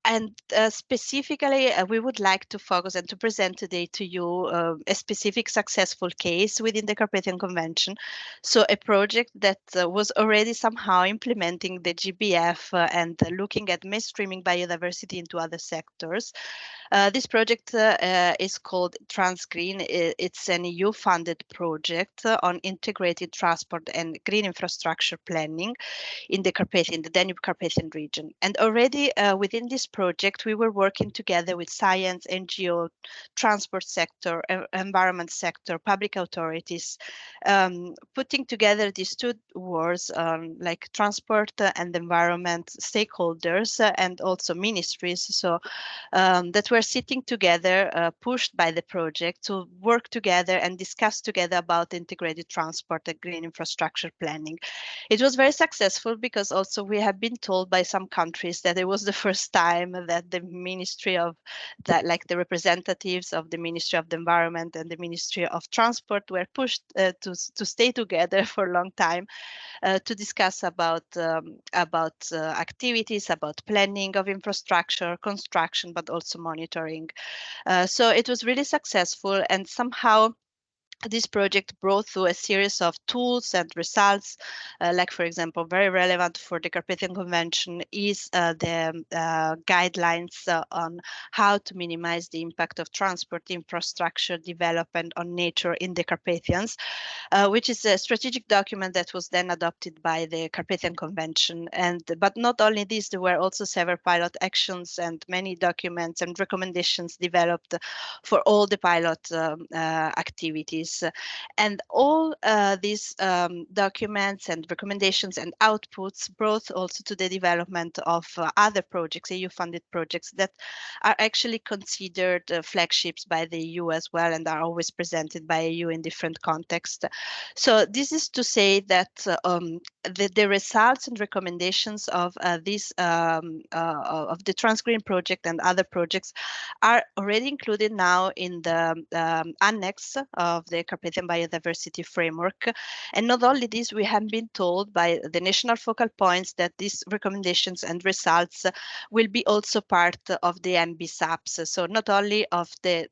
And specifically, we would like to focus and to present today to you a specific successful case within the Carpathian Convention. So a project that was already somehow implementing the GBF and looking at mainstreaming biodiversity into other sectors. This project is called TransGreen. It's an EU-funded project on integrated transport and green infrastructure planning in the Danube Carpathian region. And already within this project, we were working together with science, NGO, transport sector, environment sector, public authorities, putting together these two words like transport and environment stakeholders and also ministries. So that were sitting together, pushed by the project to work together and discuss together about integrated transport and green infrastructure planning. It was very successful because also we have been told by some countries that it was the first time that the Ministry of that, like the representatives of the Ministry of the Environment and the Ministry of Transport were pushed to stay together for a long time to discuss about activities, about planning of infrastructure, construction, but also monitoring. So it was really successful, and somehow this project brought through a series of tools and results, like, for example, very relevant for the Carpathian Convention is the guidelines on how to minimize the impact of transport infrastructure development on nature in the Carpathians, which is a strategic document that was then adopted by the Carpathian Convention. But not only this, there were also several pilot actions and many documents and recommendations developed for all the pilot activities. And all these documents and recommendations and outputs brought also to the development of other projects, EU-funded projects that are actually considered flagships by the EU as well and are always presented by EU in different contexts. So this is to say that the results and recommendations of this of the TransGreen project and other projects are already included now in the annex of the Carpathian Biodiversity Framework. And not only this, we have been told by the national focal points that these recommendations and results will be also part of the MBSAPs. So not only of the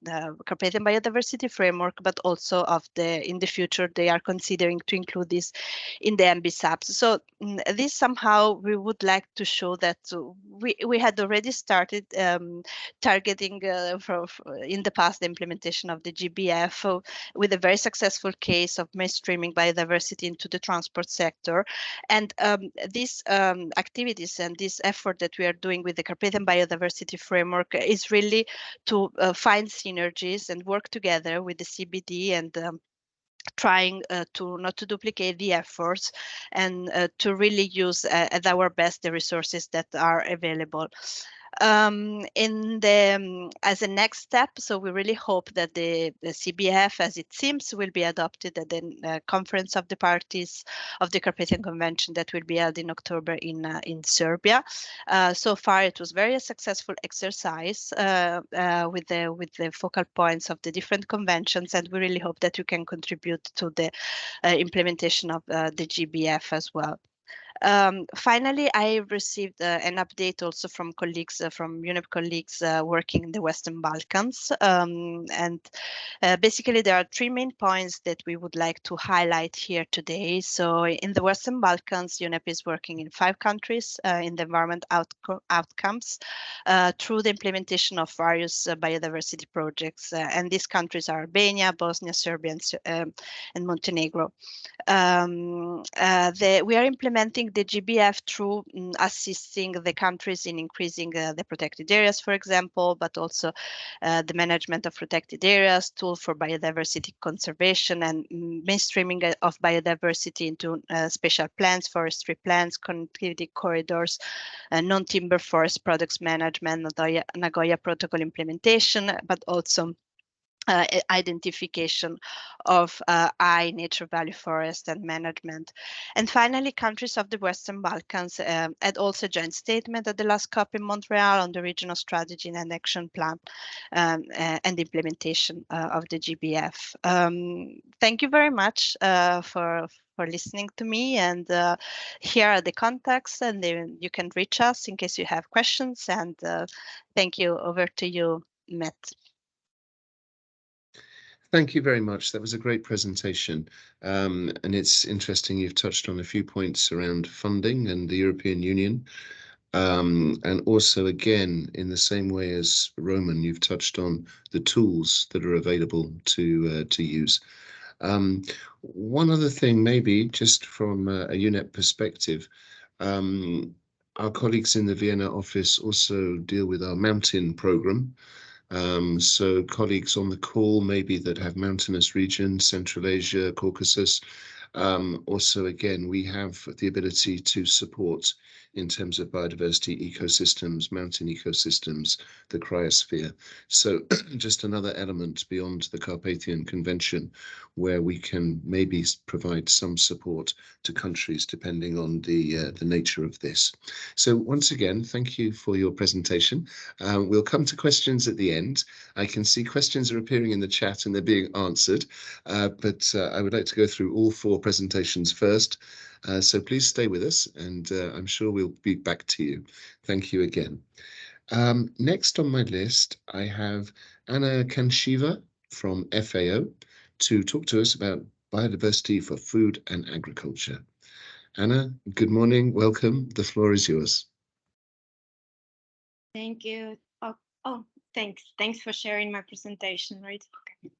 Carpathian Biodiversity Framework, but also of in the future, they are considering to include this in the MBSAPs. So this somehow we would like to show that we had already started targeting in the past the implementation of the GBF with a very successful case of mainstreaming biodiversity into the transport sector. And these activities and this effort that we are doing with the Carpathian Biodiversity Framework is really to find synergies and work together with the CBD and trying to not to duplicate the efforts and to really use at our best the resources that are available. As a next step, so we really hope that the CBF, as it seems, will be adopted at the conference of the parties of the Carpathian Convention that will be held in October in Serbia. So far, it was very successful exercise with the focal points of the different conventions, and we really hope that you can contribute to the implementation of the GBF as well. Finally, I received an update also from colleagues, from UNEP colleagues working in the Western Balkans. Basically, there are three main points that we would like to highlight here today. So in the Western Balkans, UNEP is working in 5 countries in the environment outcomes through the implementation of various biodiversity projects. And these countries are Albania, Bosnia, Serbia, and Montenegro. We are implementing the GBF through assisting the countries in increasing the protected areas, for example, but also the management of protected areas, tool for biodiversity conservation and mainstreaming of biodiversity into special plans, forestry plans, connectivity corridors, non-timber forest products management, Nagoya Protocol implementation, but also identification of high nature value forest and management. And finally, countries of the Western Balkans had also joint statement at the last COP in Montreal on the regional strategy and action plan and implementation of the GBF. Thank you very much for listening to me, and here are the contacts, and then you can reach us in case you have questions. And thank you. Over to you, Matt. Thank you very much. That was a great presentation. And it's interesting you've touched on a few points around funding and the European Union. And also, again, in the same way as Roman, you've touched on the tools that are available to use. One other thing, maybe just from a UNEP perspective, our colleagues in the Vienna office also deal with our mountain program. So colleagues on the call, maybe that have mountainous regions, Central Asia, Caucasus. Also, again, we have the ability to support in terms of biodiversity ecosystems, mountain ecosystems, the cryosphere. So just another element beyond the Carpathian Convention where we can maybe provide some support to countries depending on the nature of this. So once again, thank you for your presentation. We'll come to questions at the end. I can see questions are appearing in the chat and they're being answered, but I would like to go through all 4 presentations first. So please stay with us, and I'm sure we'll be back to you. Thank you again. Next on my list, I have Anna Kansheva from FAO to talk to us about biodiversity for food and agriculture. Anna, good morning. Welcome. The floor is yours. Thank you. Oh, thanks. Thanks for sharing my presentation, right? Okay.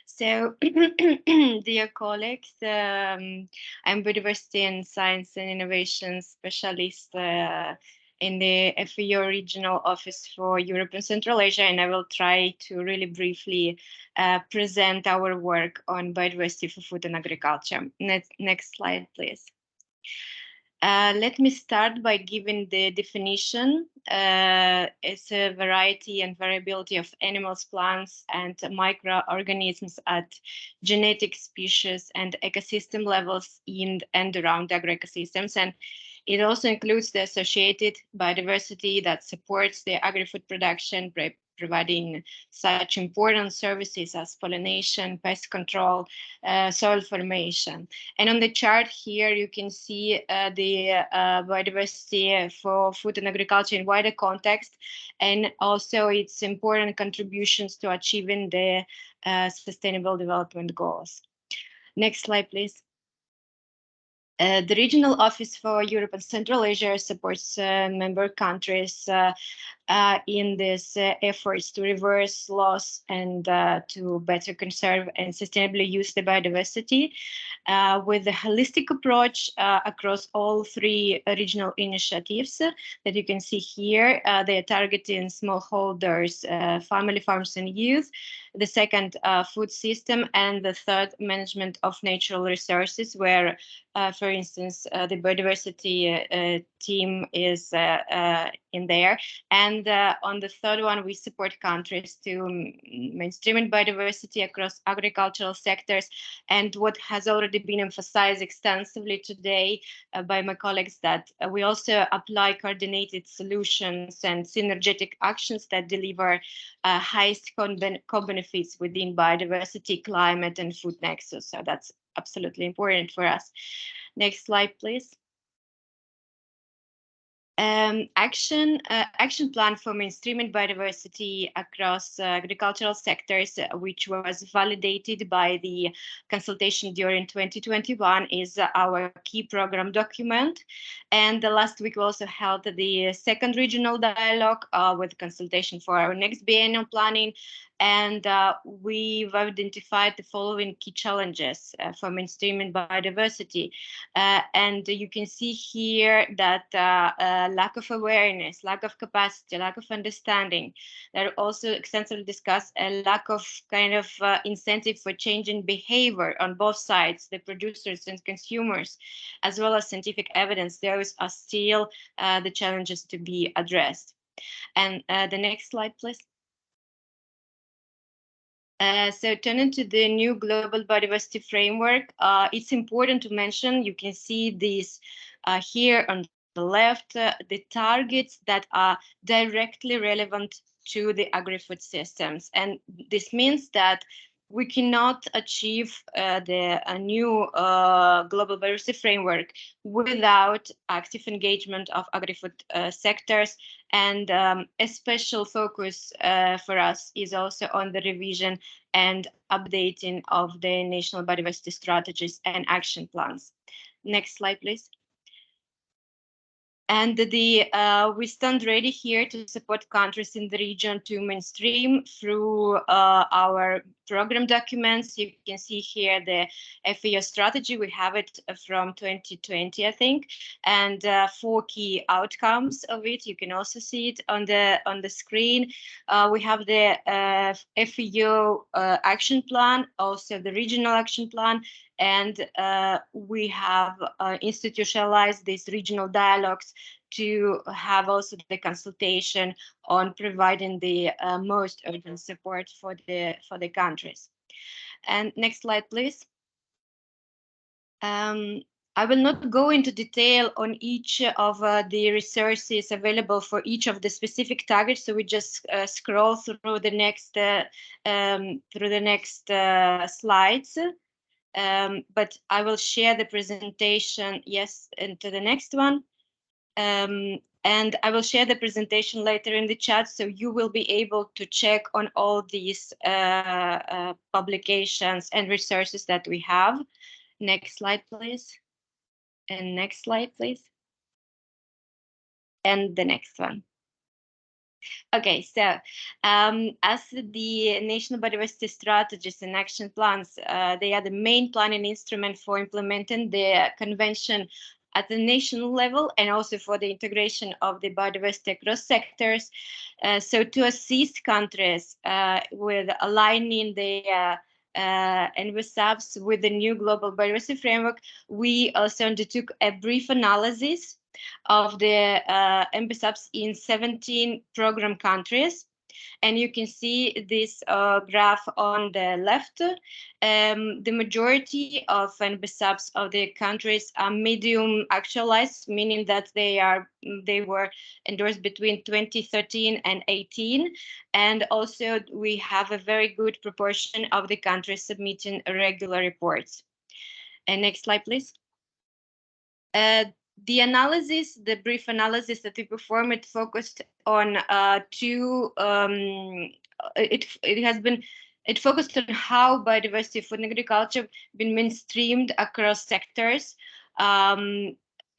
So, dear colleagues, I'm biodiversity and science and innovation specialist in the FAO regional office for Europe and Central Asia, and I will try to really briefly present our work on biodiversity for food and agriculture. Next slide, please. Let me start by giving the definition. It's a variety and variability of animals, plants, and microorganisms at genetic, species, and ecosystem levels in and around agroecosystems. And it also includes the associated biodiversity that supports the agri-food production, providing such important services as pollination, pest control, soil formation. And on the chart here, you can see the biodiversity for food and agriculture in wider context, and also its important contributions to achieving the Sustainable Development Goals. Next slide, please. The Regional Office for Europe and Central Asia supports member countries in this efforts to reverse loss and to better conserve and sustainably use the biodiversity with a holistic approach across all 3 regional initiatives that you can see here. They are targeting smallholders, family farms and youth. The second, food system, and the third, management of natural resources, where, for instance, the biodiversity team is in there. And on the third one, we support countries to mainstream biodiversity across agricultural sectors. And what has already been emphasized extensively today by my colleagues, that we also apply coordinated solutions and synergetic actions that deliver highest co-benefits within biodiversity, climate, and food nexus. So that's absolutely important for us. Next slide, please. Action plan for mainstreaming biodiversity across agricultural sectors, which was validated by the consultation during 2021, is our key program document. And last week we also held the second regional dialogue with consultation for our next biennial planning. And we've identified the following key challenges for mainstreaming biodiversity. And you can see here that lack of awareness, lack of capacity, lack of understanding. There are also extensively discussed a lack of kind of incentive for changing behavior on both sides, the producers and consumers, as well as scientific evidence. Those are still the challenges to be addressed. And the next slide, please. So turning to the new Global Biodiversity Framework, it's important to mention, you can see these here on the left, the targets that are directly relevant to the agri-food systems. And this means that we cannot achieve the new Global Biodiversity Framework without active engagement of agri-food sectors. And a special focus for us is also on the revision and updating of the national biodiversity strategies and action plans. Next slide, please. And we stand ready here to support countries in the region to mainstream through our program documents. You can see here the FAO strategy. We have it from 2020, I think, and 4 key outcomes of it. You can also see it on the screen. We have the FAO action plan, also the regional action plan, and we have institutionalized these regional dialogues to have also the consultation on providing the most urgent support for the countries. And next slide, please. I will not go into detail on each of the resources available for each of the specific targets, so we just scroll through the next slides. But I will share the presentation, yes, into the next one. And I will share the presentation later in the chat, so you will be able to check on all these publications and resources that we have. Next slide, please. And next slide, please. And the next one. Okay, so as the national biodiversity strategies and action plans, they are the main planning instrument for implementing the convention at the national level and also for the integration of the biodiversity across sectors. So to assist countries with aligning the NBSAPs with the new Global Biodiversity Framework, we also undertook a brief analysis of the NBSAPs in 17 program countries. And you can see this graph on the left. The majority of NBSAPs of the countries are medium actualized, meaning that they were endorsed between 2013 and 18. And also we have a very good proportion of the countries submitting regular reports. And next slide, please. The analysis, the brief analysis that we performed, it focused on it focused on how biodiversity, food and agriculture been mainstreamed across sectors,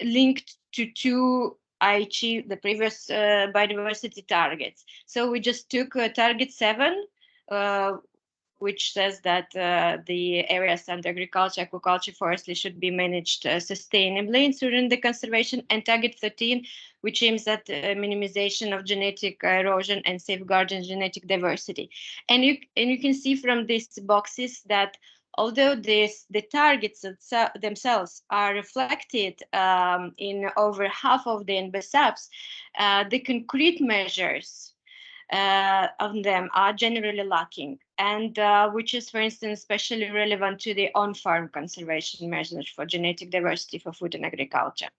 linked to 2 Aichi, the previous biodiversity targets. So we just took target 7, which says that the areas under agriculture, aquaculture, forestry should be managed sustainably, including the conservation, and target 13, which aims at minimization of genetic erosion and safeguarding genetic diversity. And you can see from these boxes that although the targets themselves are reflected in over half of the NBSAPs, the concrete measures of them are generally lacking, and which is, for instance, especially relevant to the on-farm conservation measures for genetic diversity for food and agriculture.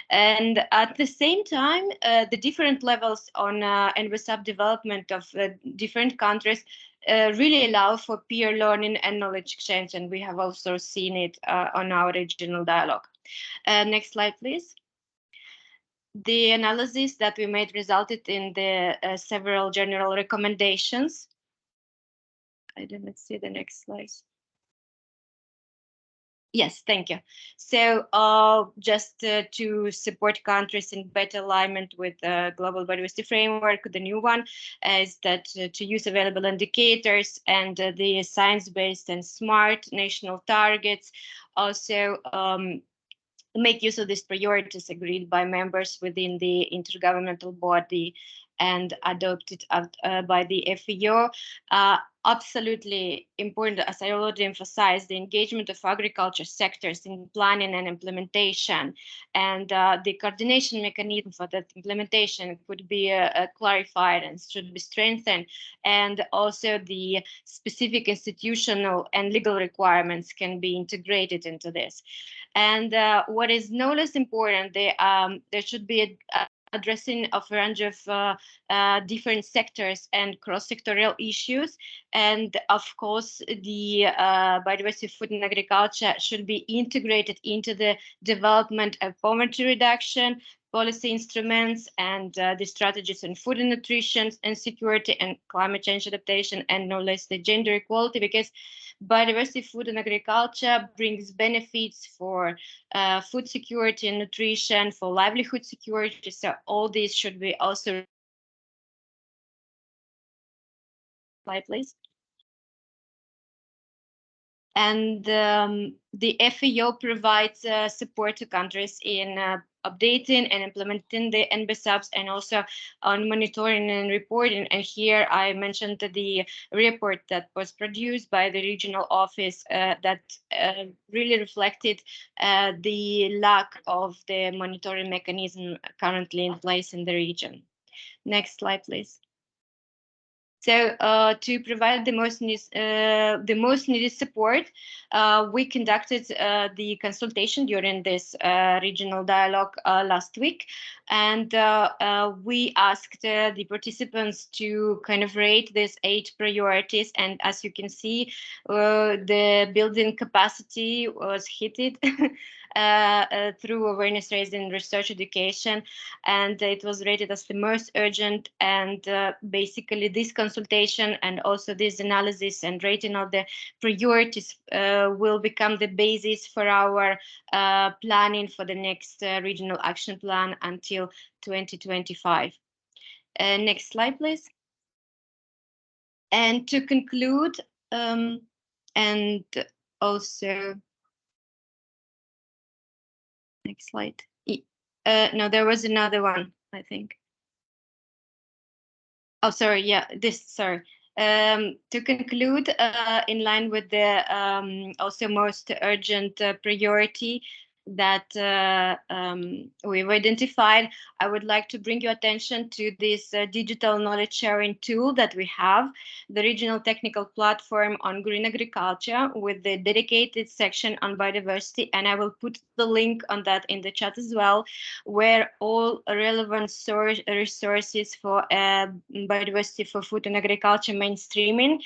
And at the same time, the different levels on NBSAP development of different countries really allow for peer learning and knowledge exchange, and we have also seen it on our regional dialogue. Next slide, please. The analysis that we made resulted in the several general recommendations. I didn't see the next slide. Yes, thank you. So just to support countries in better alignment with the Global Biodiversity Framework, the new one is that to use available indicators and the science-based and smart national targets, also make use of these priorities agreed by members within the intergovernmental body and adopted by the FAO. Absolutely important, as I already emphasized, the engagement of agriculture sectors in planning and implementation, and the coordination mechanism for that implementation could be clarified and should be strengthened, and also the specific institutional and legal requirements can be integrated into this. And what is no less important, there should be addressing of a range of different sectors and cross-sectorial issues. And of course, the biodiversity, food and agriculture should be integrated into the development of poverty reduction, policy instruments, and the strategies in food and nutrition and security and climate change adaptation, and no less the gender equality, because biodiversity, food and agriculture brings benefits for food security and nutrition, for livelihood security. So all these should be also. Slide, please. And the FAO provides support to countries in updating and implementing the NBSAPs, and also on monitoring and reporting. And here I mentioned the report that was produced by the regional office that really reflected the lack of the monitoring mechanism currently in place in the region. Next slide, please. So to provide the most needed support, we conducted the consultation during this regional dialogue last week, and we asked the participants to kind of rate these 8 priorities. And as you can see, the building capacity was hit through awareness raising, research, education, and it was rated as the most urgent. And basically this consultation and also this analysis and rating of the priorities will become the basis for our planning for the next regional action plan until 2025. Next slide, please. And to conclude, and also, next slide. No, there was another one, I think. Oh, sorry. Yeah, sorry. To conclude, in line with the also most urgent priority that we've identified, I would like to bring your attention to this digital knowledge sharing tool that we have, the regional technical platform on green agriculture with the dedicated section on biodiversity. And I will put the link on that in the chat as well, where all relevant resources for biodiversity for food and agriculture mainstreaming,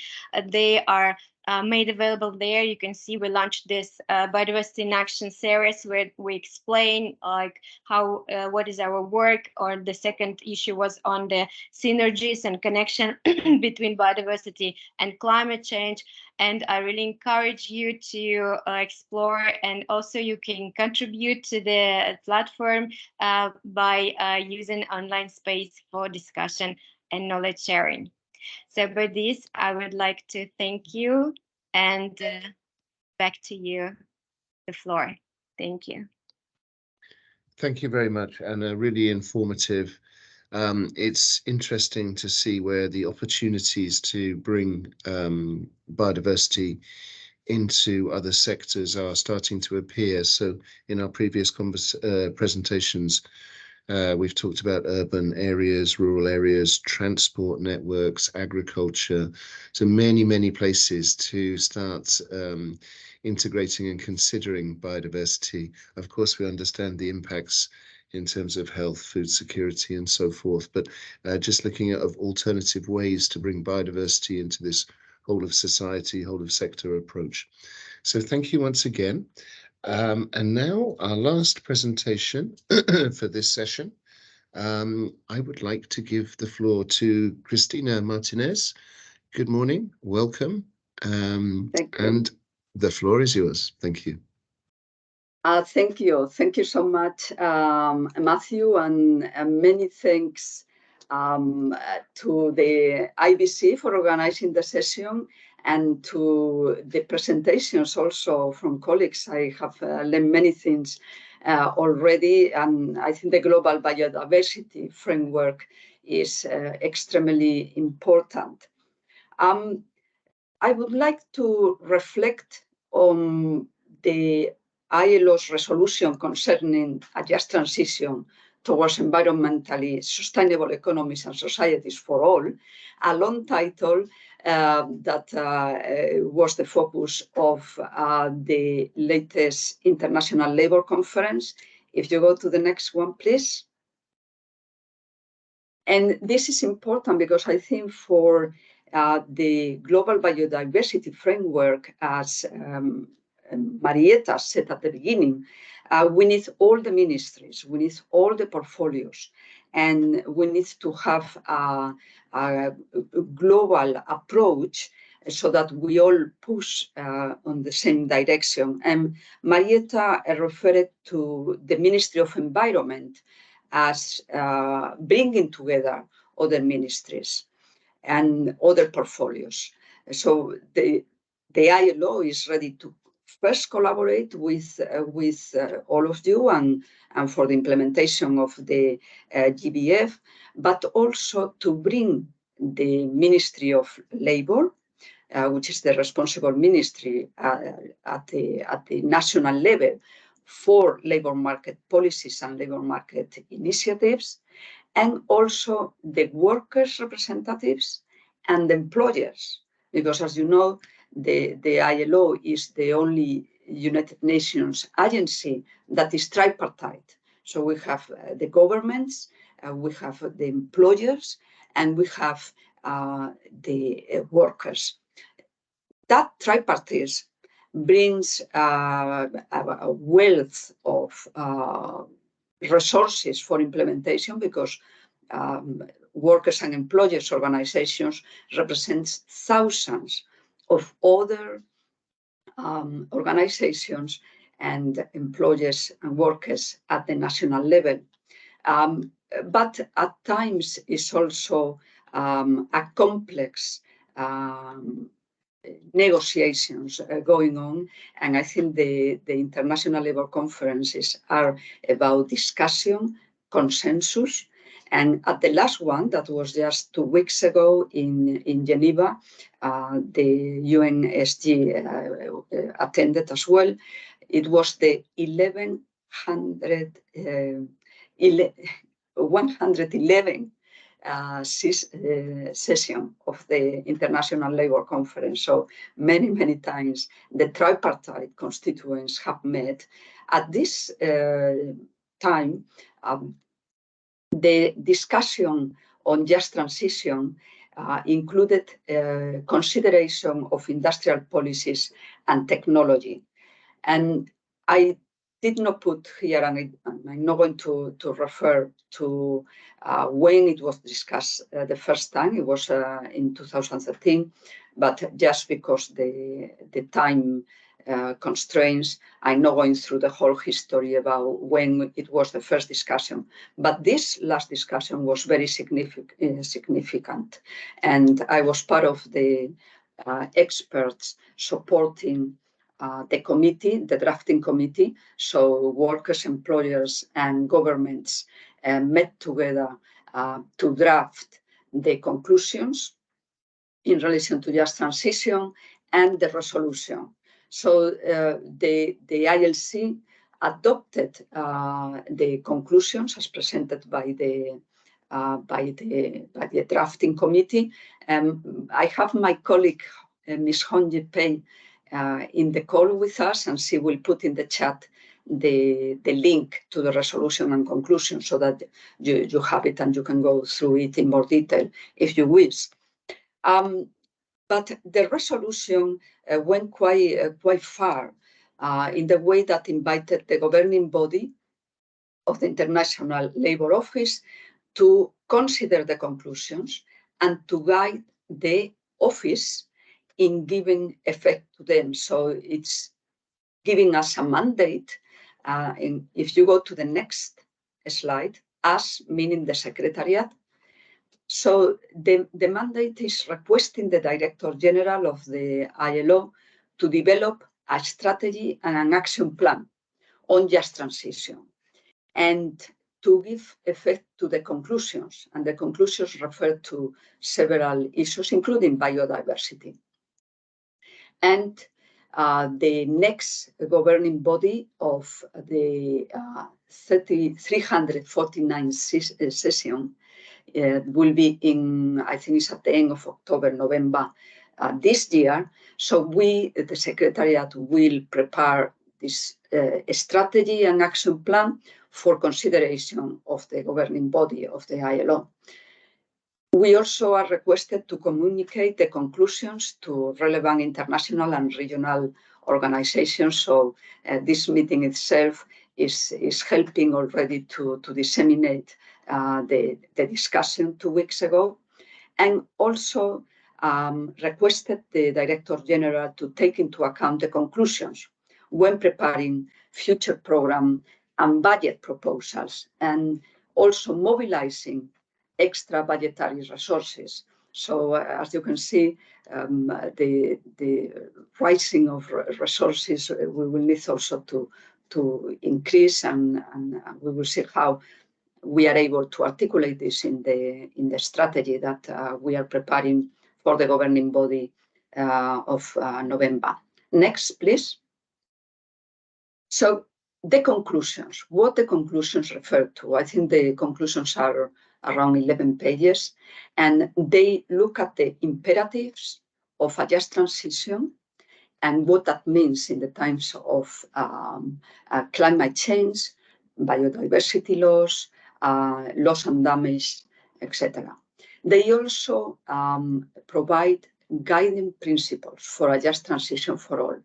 they are made available there. You can see we launched this biodiversity in action series where we explain like how what is our work, or the second issue was on the synergies and connection between biodiversity and climate change. And I really encourage you to explore, and also you can contribute to the platform by using online space for discussion and knowledge sharing. So by this, I would like to thank you, and back to you, the floor. Thank you. Thank you very much, Anna. Really informative. It's interesting to see where the opportunities to bring biodiversity into other sectors are starting to appear. So in our previous presentations, we've talked about urban areas, rural areas, transport networks, agriculture, so many places to start integrating and considering biodiversity. Of course, we understand the impacts in terms of health, food security, and so forth, but just looking at alternative ways to bring biodiversity into this whole of society, whole of sector approach. So thank you once again. And now our last presentation for this session. I would like to give the floor to Cristina Martinez. Good morning, welcome. Thank you. And the floor is yours. Thank you. Thank you. Thank you so much, Matthew, and many thanks to the IBC for organizing the session, and to the presentations also from colleagues. I have learned many things already, and I think the Global Biodiversity Framework is extremely important. I would like to reflect on the ILO's resolution concerning a just transition towards environmentally sustainable economies and societies for all, a long title that was the focus of the latest International Labour Conference. If you go to the next one, please. And this is important because I think for the Global Biodiversity Framework, as Marietta said at the beginning, we need all the ministries, we need all the portfolios, and we need to have a global approach so that we all push on the same direction. And Marietta referred to the Ministry of Environment as bringing together other ministries and other portfolios. So the ILO is ready to first collaborate with all of you and for the implementation of the GBF, but also to bring the Ministry of Labour, which is the responsible ministry at the national level for labour market policies and labour market initiatives, and also the workers' representatives and the employers, because as you know, the ILO is the only United Nations agency that is tripartite. So we have the governments, we have the employers, and we have the workers. That tripartite brings a wealth of resources for implementation because workers and employers organizations represent thousands of other organizations and employers and workers at the national level. But at times it's also a complex negotiations going on, and I think the International Labour Conferences are about discussion, consensus, and at the last one, that was just 2 weeks ago in Geneva, the UNSG attended as well. It was the 111 session of the International Labour Conference. So many times the tripartite constituents have met. At this time, the discussion on just transition included consideration of industrial policies and technology. And I did not put here, and I'm not going to refer to when it was discussed the first time. It was in 2013, but just because the time constraints, I'm not going through the whole history about when it was the first discussion. But this last discussion was very significant. And I was part of the experts supporting the committee, the drafting committee. So workers, employers, and governments met together to draft the conclusions in relation to just transition and the resolution. So the ILC adopted the conclusions as presented by the drafting committee. I have my colleague, Ms. Honji Pei, in the call with us, and she will put in the chat the link to the resolution and conclusion so that you have it and you can go through it in more detail if you wish. But the resolution went quite far in the way that invited the governing body of the International Labour Office to consider the conclusions and to guide the office in giving effect to them. So it's giving us a mandate. If you go to the next slide, us meaning the Secretariat. So the mandate is requesting the Director General of the ILO to develop a strategy and an action plan on just transition. And to give effect to the conclusions, and the conclusions refer to several issues, including biodiversity. And the next governing body of the 349th session will be in, I think it's at the end of October, November this year. So we, the Secretariat, will prepare this strategy and action plan for consideration of the governing body of the ILO. We also are requested to communicate the conclusions to relevant international and regional organizations. So this meeting itself is helping already to disseminate the discussion 2 weeks ago, and also requested the Director General to take into account the conclusions when preparing future program and budget proposals, and also mobilizing extra budgetary resources. So as you can see, the rising of resources we will need also to increase, and we will see how we are able to articulate this in the strategy that we are preparing for the governing body of November. Next, please. So the conclusions, what the conclusions refer to, I think the conclusions are around 11 pages, and they look at the imperatives of a just transition and what that means in the times of climate change, biodiversity loss, loss and damage, etc. They also provide guiding principles for a just transition for all.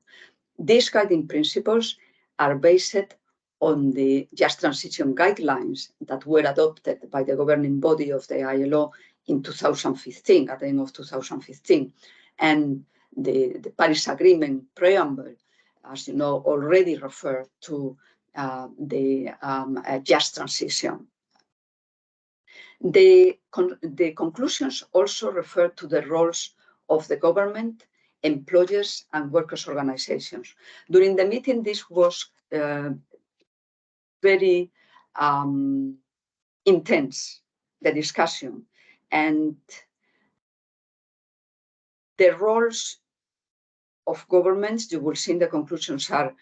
These guiding principles are based on the Just Transition Guidelines that were adopted by the governing body of the ILO in 2015, at the end of 2015. And the Paris Agreement preamble, as you know, already referred to the just transition. The conclusions also refer to the roles of the government, employers, and workers' organizations. During the meeting, this was very intense, the discussion, and the roles of governments, you will see in the conclusions, are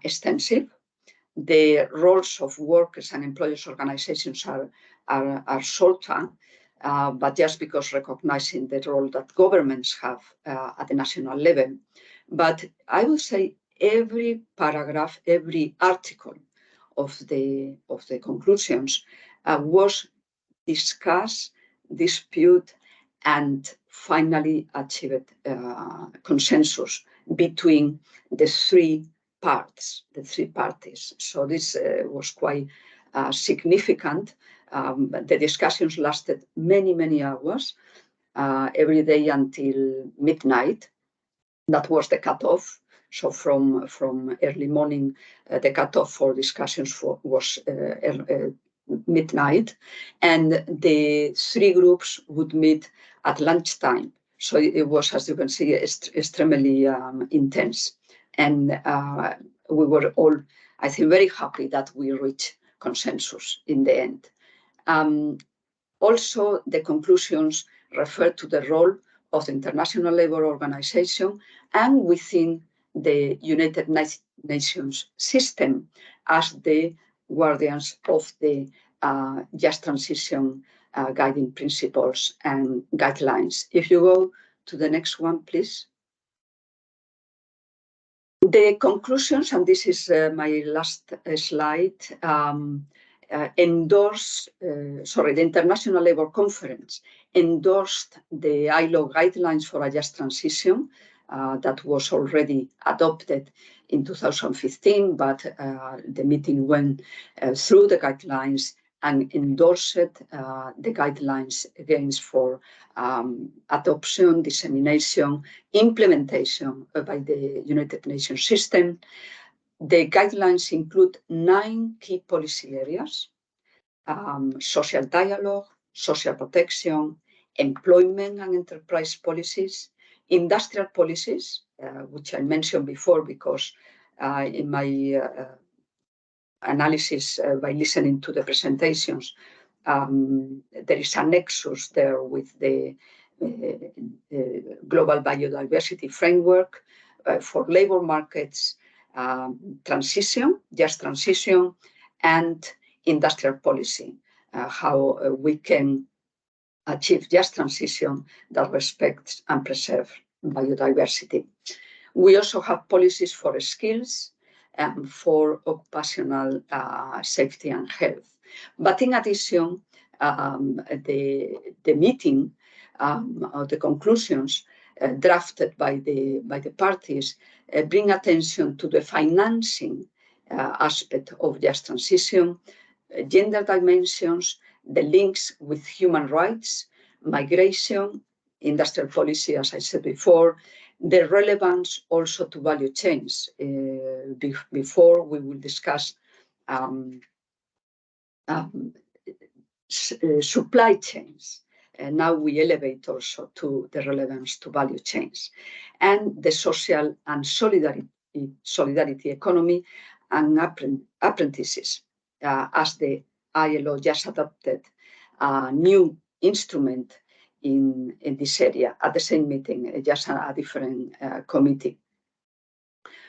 extensive. The roles of workers and employers' organizations are shorter, but just because recognizing the role that governments have at the national level. But I would say every paragraph, every article of the conclusions was discussed, disputed, and finally achieved consensus between the three parties. So this was quite significant. The discussions lasted many hours, every day until midnight. That was the cutoff. So from early morning, the cutoff for discussions was midnight, and the three groups would meet at lunchtime. So it was, as you can see, extremely intense. And we were all, I think, very happy that we reached consensus in the end. Also, the conclusions refer to the role of the International Labour Organization and within the United Nations system as the guardians of the just transition guiding principles and guidelines. If you go to the next one, please. The conclusions, and this is my last slide, the International Labour Conference endorsed the ILO guidelines for a just transition that was already adopted in 2015, but the meeting went through the guidelines and endorsed the guidelines again for adoption, dissemination, implementation by the United Nations system. The guidelines include 9 key policy areas: social dialogue, social protection, employment and enterprise policies, industrial policies, which I mentioned before because in my analysis by listening to the presentations, there is a nexus there with the Global Biodiversity Framework for labor markets, transition, just transition, and industrial policy, how we can achieve just transition that respects and preserves biodiversity. We also have policies for skills and for occupational safety and health. But in addition, the meeting, the conclusions drafted by the parties bring attention to the financing aspect of just transition, gender dimensions, the links with human rights, migration, industrial policy, as I said before, the relevance also to value chains. Before we will discuss supply chains. And now we elevate also to the relevance to value chains and the social and solidarity economy and apprentices, as the ILO just adopted a new instrument in this area at the same meeting, just a different committee.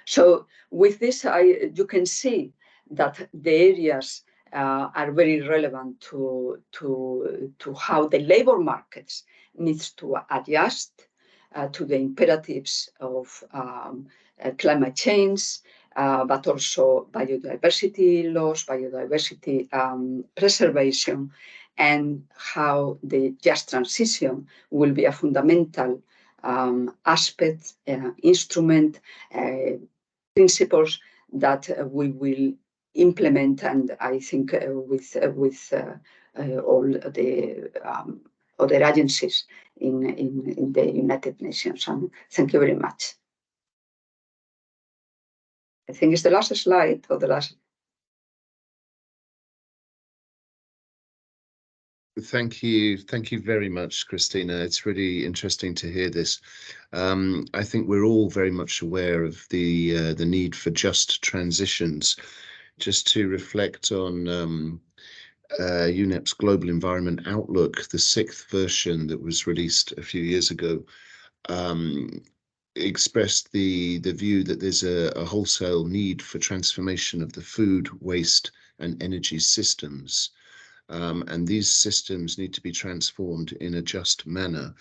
So with this, you can see that the areas are very relevant to how the labor markets needs to adjust to the imperatives of climate change, but also biodiversity loss, biodiversity preservation, and how the just transition will be a fundamental aspect, instrument, principles that we will implement, and I think with all the other agencies in the United Nations. And thank you very much. I think it's the last slide or the last. Thank you very much, Christina. It's really interesting to hear this. I think we're all very much aware of the need for just transitions. Just to reflect on UNEP's Global Environment Outlook, the 6th version that was released a few years ago, expressed the view that there's a wholesale need for transformation of the food, waste, and energy systems. And these systems need to be transformed in a just manner.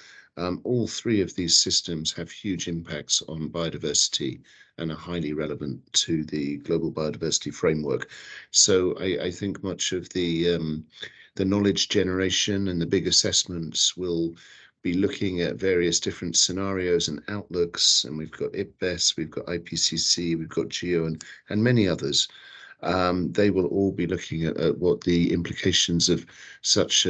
All three of these systems have huge impacts on biodiversity and are highly relevant to the Global Biodiversity Framework. So I think much of the knowledge generation and the big assessments will be looking at various different scenarios and outlooks. And we've got IPBES, we've got IPCC, we've got GEO, and many others. They will all be looking at what the implications of such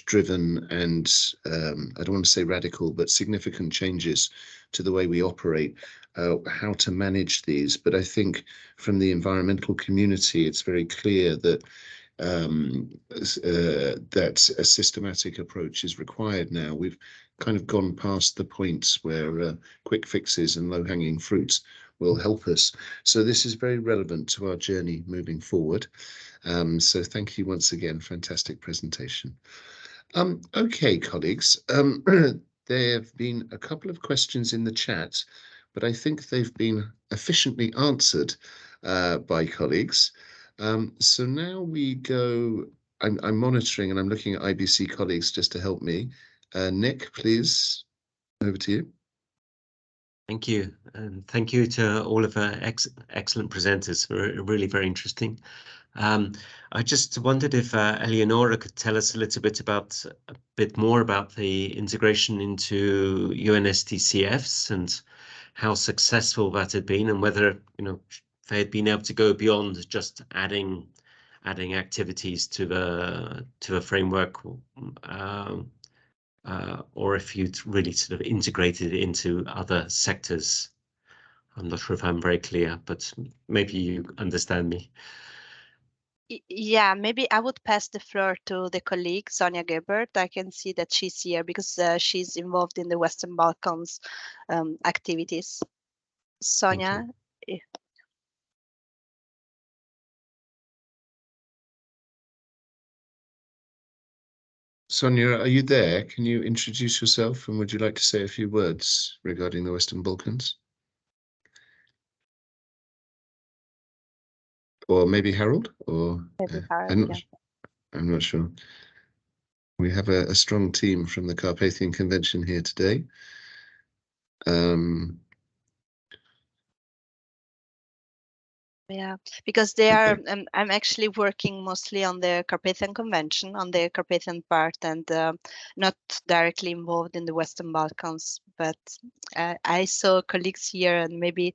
driven and I don't want to say radical, but significant changes to the way we operate, how to manage these. But I think from the environmental community, it's very clear that that a systematic approach is required now. We've kind of gone past the points where quick fixes and low-hanging fruits will help us. So this is very relevant to our journey moving forward. So thank you once again. Fantastic presentation. Okay, colleagues, there have been a couple of questions in the chat, but I think they've been efficiently answered by colleagues. So now we go, I'm monitoring and I'm looking at IBC colleagues just to help me. Nick, please, over to you. Thank you. And thank you to all of our excellent presenters. Really very interesting. I just wondered if Eleonora could tell us a bit more about the integration into UNSDCFs and how successful that had been, and whether they had been able to go beyond just adding activities to the framework, or if you'd really sort of integrated it into other sectors. I'm not sure if I'm very clear, but maybe you understand me. Yeah, maybe I would pass the floor to the colleague, Sonia Gebert. I can see that she's here because she's involved in the Western Balkans activities. Sonia? Sonia, are you there? Can you introduce yourself, and would you like to say a few words regarding the Western Balkans? Or maybe Harold? Or Maybe Harold, I'm not sure. We have a strong team from the Carpathian Convention here today. Yeah, because they are. I'm actually working mostly on the Carpathian Convention, on the Carpathian part, and not directly involved in the Western Balkans. But I saw colleagues here, and maybe,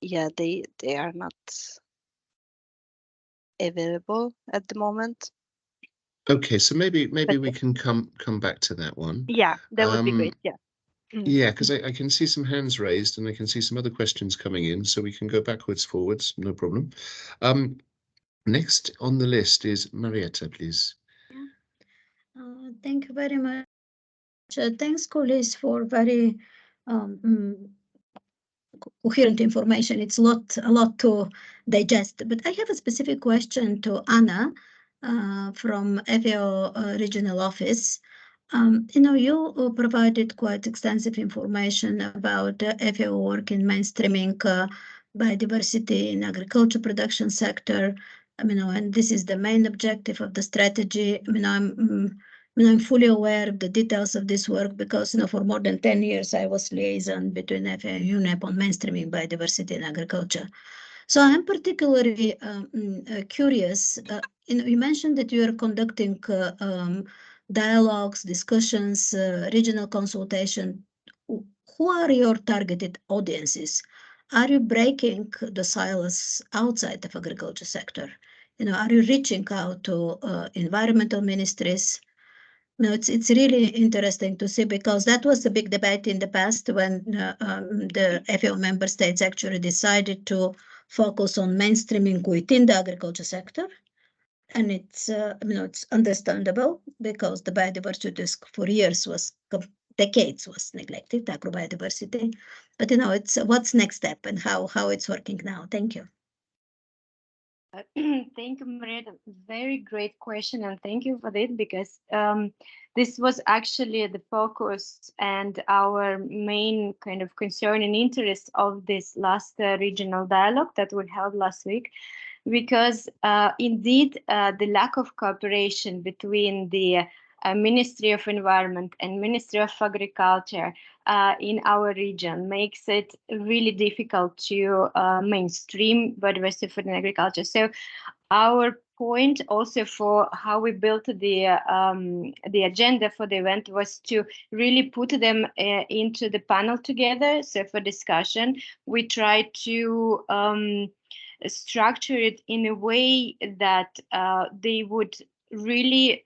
yeah, they are not available at the moment. Okay, so maybe we can come back to that one. Yeah, that would be great. Yeah. Yeah, because I can see some hands raised and I can see some other questions coming in, so we can go backwards, forwards, no problem. Next on the list is Marietta, please. Yeah. Thank you very much. Thanks, colleagues, for very coherent information. It's a lot to digest, but I have a specific question to Anna from FAO Regional Office. You provided quite extensive information about FAO work in mainstreaming biodiversity in agriculture production sector. And this is the main objective of the strategy. I'm fully aware of the details of this work because, for more than 10 years, I was liaison between FAO and UNEP on mainstreaming biodiversity in agriculture. So I'm particularly curious. You mentioned that you are conducting dialogues, discussions, regional consultation. Who are your targeted audiences? Are you breaking the silos outside of agriculture sector? Are you reaching out to environmental ministries? No, it's really interesting to see, because that was a big debate in the past when the FAO member states actually decided to focus on mainstreaming within the agriculture sector. And it's understandable, because the biodiversity risk for years decades was neglected, agrobiodiversity. But it's what's next step and how it's working now. Thank you. Thank you, Marietta. Very great question, and thank you for that, because this was actually the focus and our main kind of concern and interest of this last regional dialogue that we held last week, because indeed the lack of cooperation between the Ministry of Environment and Ministry of Agriculture in our region makes it really difficult to mainstream biodiversity food and agriculture. So our point also for how we built the agenda for the event was to really put them into the panel together. So for discussion, we tried to structure it in a way that they would really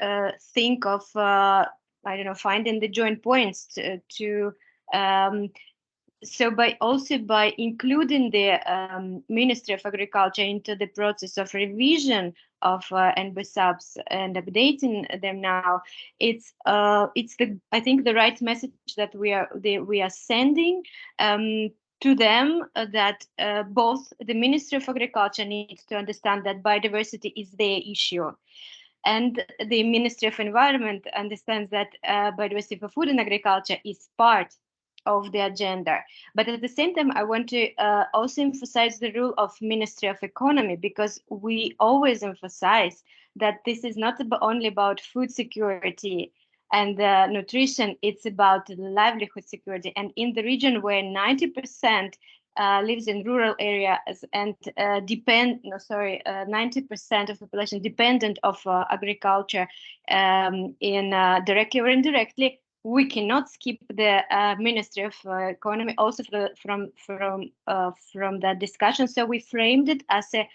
think of finding the joint points so by including the Ministry of Agriculture into the process of revision of NBSAPs and updating them now, it's I think the right message that we are sending to them, that both the Ministry of Agriculture needs to understand that biodiversity is their issue, and the Ministry of Environment understands that biodiversity for food and agriculture is part of the agenda. But at the same time, I want to also emphasize the role of Ministry of Economy, because we always emphasize that this is not only about food security and nutrition, it's about livelihood security. And in the region where 90% lives in rural areas and 90% of the population dependent of agriculture in directly or indirectly, we cannot skip the Ministry of Economy also from that discussion. So we framed it as a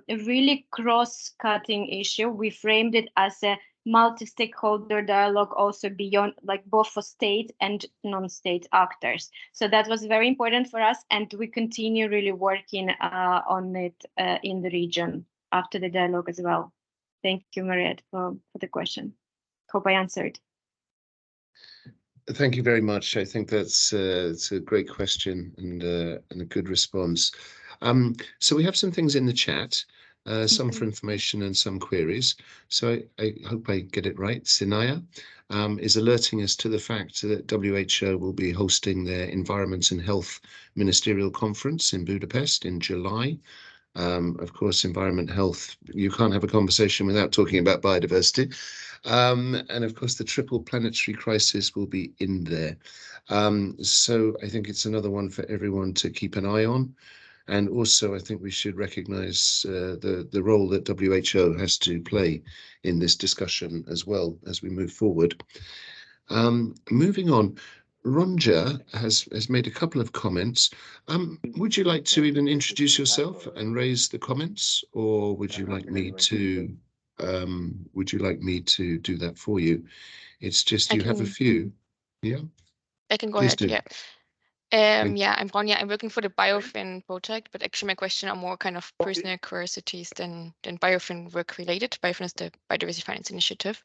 really cross-cutting issue. We framed it as a multi-stakeholder dialogue, also beyond, like, both for state and non-state actors. So that was very important for us, and we continue really working on it in the region after the dialogue as well. Thank you, Mariette, for the question. Hope I answered. Thank you very much. I think that's it's a great question and a good response. So we have some things in the chat. some for information and some queries. So I hope I get it right. Sinaya is alerting us to the fact that WHO will be hosting their Environment and Health Ministerial Conference in Budapest in July. Of course, environment, health, you can't have a conversation without talking about biodiversity. And of course, the triple planetary crisis will be in there. So I think it's another one for everyone to keep an eye on. And also, I think we should recognize the role that WHO has to play in this discussion as well as we move forward. Moving on, Ronja has made a couple of comments. Would you like to even introduce yourself and raise the comments, or would you like me to do that for you? It's just you have a few. Yeah. I can go Please ahead. do. Yeah. Yeah, I'm Ronja. I'm working for the Biofin project, but actually my question are more kind of personal curiosities than Biofin work related. Biofin is the Biodiversity Finance Initiative.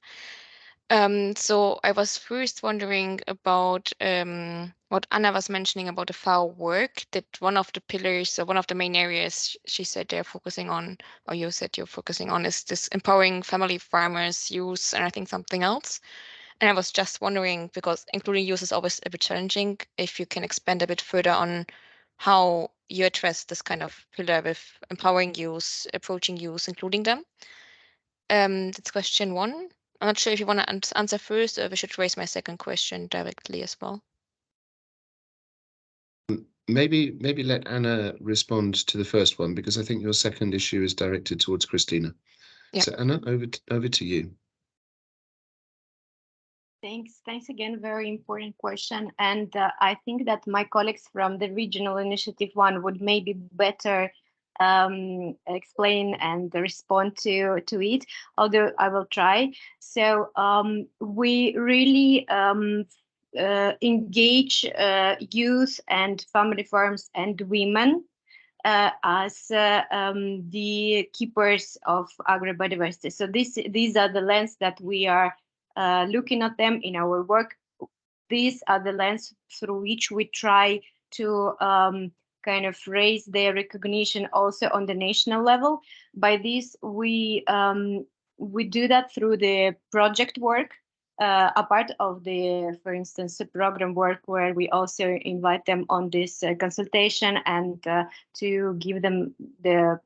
So I was first wondering about what Anna was mentioning about the FAO work, that one of the pillars or one of the main areas she said they're focusing on, or you said you're focusing on, is this empowering family farmers, youth, and I think something else. And I was just wondering, because including youth is always a bit challenging, if you can expand a bit further on how you address this kind of pillar with empowering youth, approaching youth, including them. That's question one. I'm not sure if you want to answer first, or we should raise my second question directly as well. Maybe let Anna respond to the first one, because I think your second issue is directed towards Christina. Yeah. So Anna, over to you. Thanks again. Very important question. And I think that my colleagues from the Regional Initiative 1 would maybe better explain and respond to it, although I will try. So we really engage youth and family farms and women as the keepers of agrobiodiversity. So these are the lens that we are looking at them in our work. These are the lens through which we try to kind of raise their recognition also on the national level. By this, we do that through the project work, a part of the, for instance, the program work, where we also invite them on this consultation and to give them the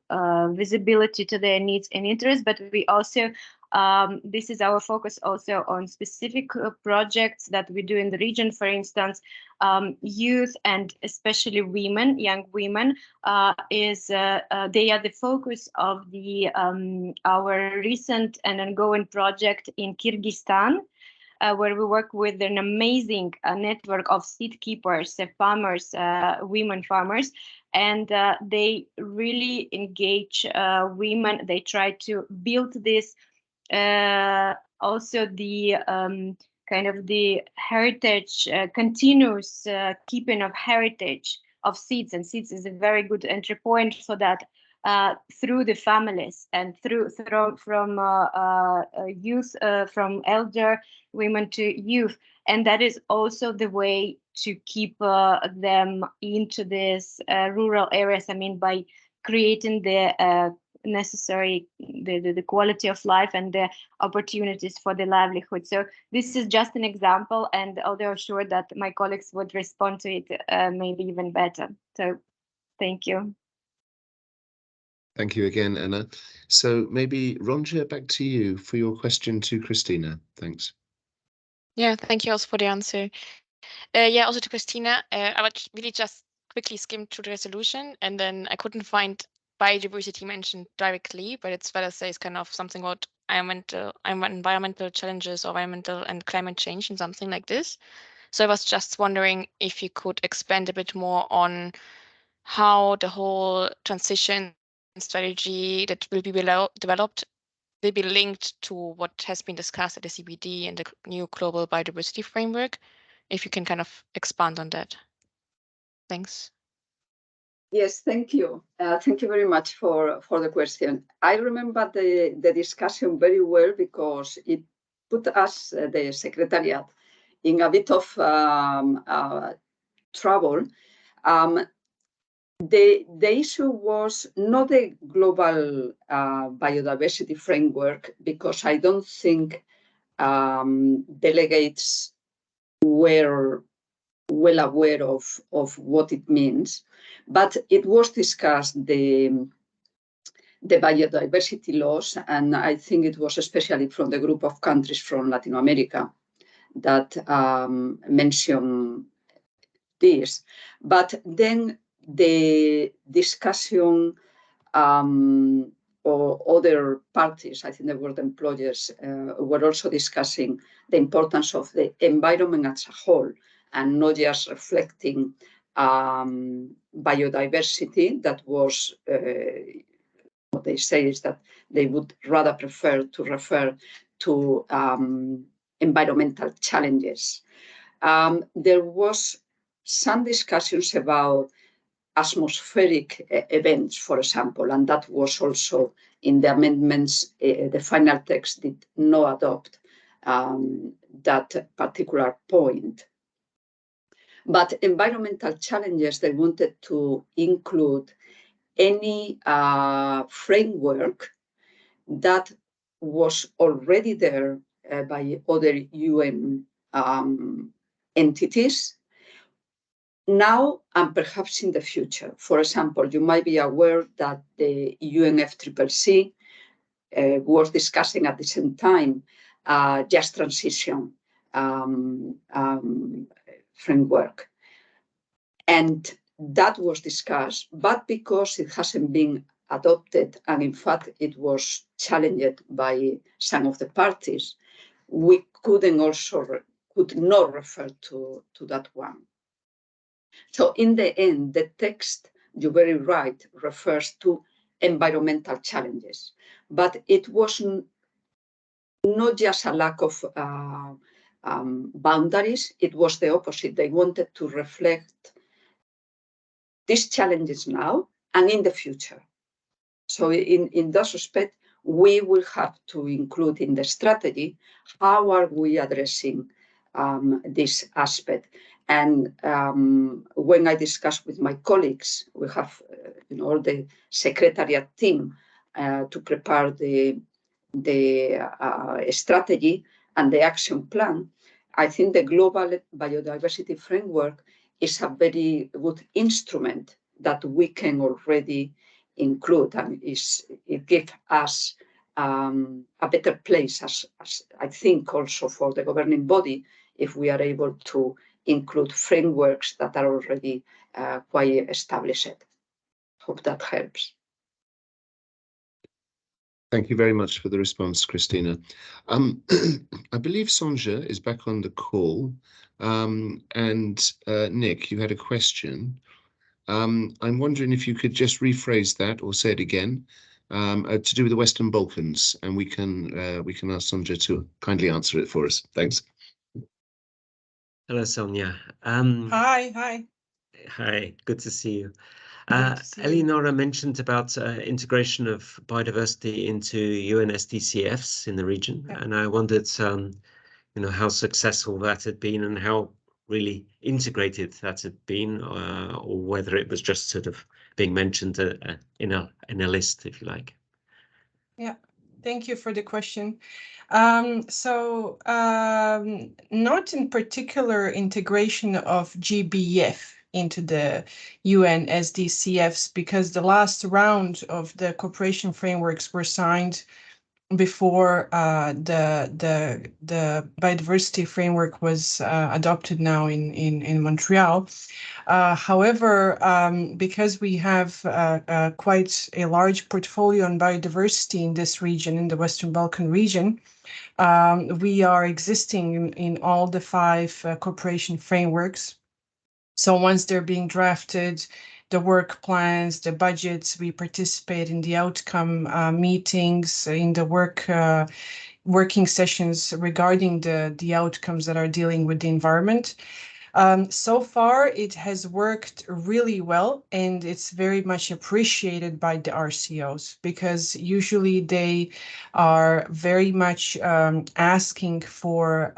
visibility to their needs and interests. But we also this is our focus also on specific projects that we do in the region. For instance, youth and especially women, young women, they are the focus of the our recent and ongoing project in Kyrgyzstan, where we work with an amazing network of seed keepers, farmers, women farmers, and they really engage women. They try to build this. Also the kind of the heritage, continuous keeping of heritage of seeds, and seeds is a very good entry point for that, through the families and from youth, from elder women to youth. And that is also the way to keep them into this rural areas. I mean, by creating the necessary the quality of life and the opportunities for the livelihood. So this is just an example, and although I'm sure that my colleagues would respond to it maybe even better. So thank you. Thank you again, Anna. So maybe Ronja, back to you for your question to Christina. Thanks. Yeah, thank you also for the answer. Yeah, also to Christina, I would really just quickly skim through the resolution, and then I couldn't find biodiversity mentioned directly, but it's better to say it's kind of something about environmental challenges or environmental and climate change and something like this. So I was just wondering if you could expand a bit more on how the whole transition strategy that will be developed will be linked to what has been discussed at the CBD and the new Global Biodiversity Framework. If you can kind of expand on that. Thanks. Yes, thank you. Thank you very much for the question. I remember the discussion very well, because it put us, the Secretariat, in a bit of trouble. the issue was not the global biodiversity framework, because I don't think delegates were well aware of what it means, but it was discussed, the biodiversity laws, and I think it was especially from the group of countries from Latin America that mentioned this. But then the discussion or other parties, I think the world employers, were also discussing the importance of the environment as a whole, and not just reflecting biodiversity. That was what they say is that they would rather prefer to refer to environmental challenges. There was some discussions about atmospheric events, for example, and that was also in the amendments. The final text did not adopt that particular point. But environmental challenges, they wanted to include any framework that was already there by other UN entities now and perhaps in the future. For example, you might be aware that the UNFCCC was discussing at the same time just transition framework. And that was discussed, but because it hasn't been adopted, and in fact it was challenged by some of the parties, we could not refer to that one. So in the end, the text, you're very right, refers to environmental challenges, but it wasn't not just a lack of boundaries, it was the opposite. They wanted to reflect these challenges now and in the future. So in that respect, we will have to include in the strategy, how are we addressing this aspect? And when I discuss with my colleagues, we have all the secretariat team to prepare the strategy and the action plan. I think the Global Biodiversity Framework is a very good instrument that we can already include, and it gives us a better place, as I think also for the governing body, if we are able to include frameworks that are already quite established. Hope that helps. Thank you very much for the response, Christina. I believe Sonja is back on the call. And Nick, you had a question. I'm wondering if you could just rephrase that or say it again, to do with the Western Balkans, and we can ask Sonja to kindly answer it for us. Thanks. Hello, Sonia. Hi. Hi, good to see you. Good to see you. Eleonora mentioned about integration of biodiversity into UNSDCFs in the region, and I wondered, how successful that had been and how really integrated that had been, or whether it was just sort of being mentioned in a list, if you like. Yeah, thank you for the question. Not in particular integration of GBF into the UN SDCFs, because the last round of the cooperation frameworks were signed before the biodiversity framework was adopted now in Montreal. However, because we have quite a large portfolio on biodiversity in this region, in the Western Balkan region, we are existing in all the 5 cooperation frameworks. So once they're being drafted, the work plans, the budgets, we participate in the outcome meetings, in the working sessions regarding the outcomes that are dealing with the environment. So far, it has worked really well, and it's very much appreciated by the RCOs, because usually they are very much asking for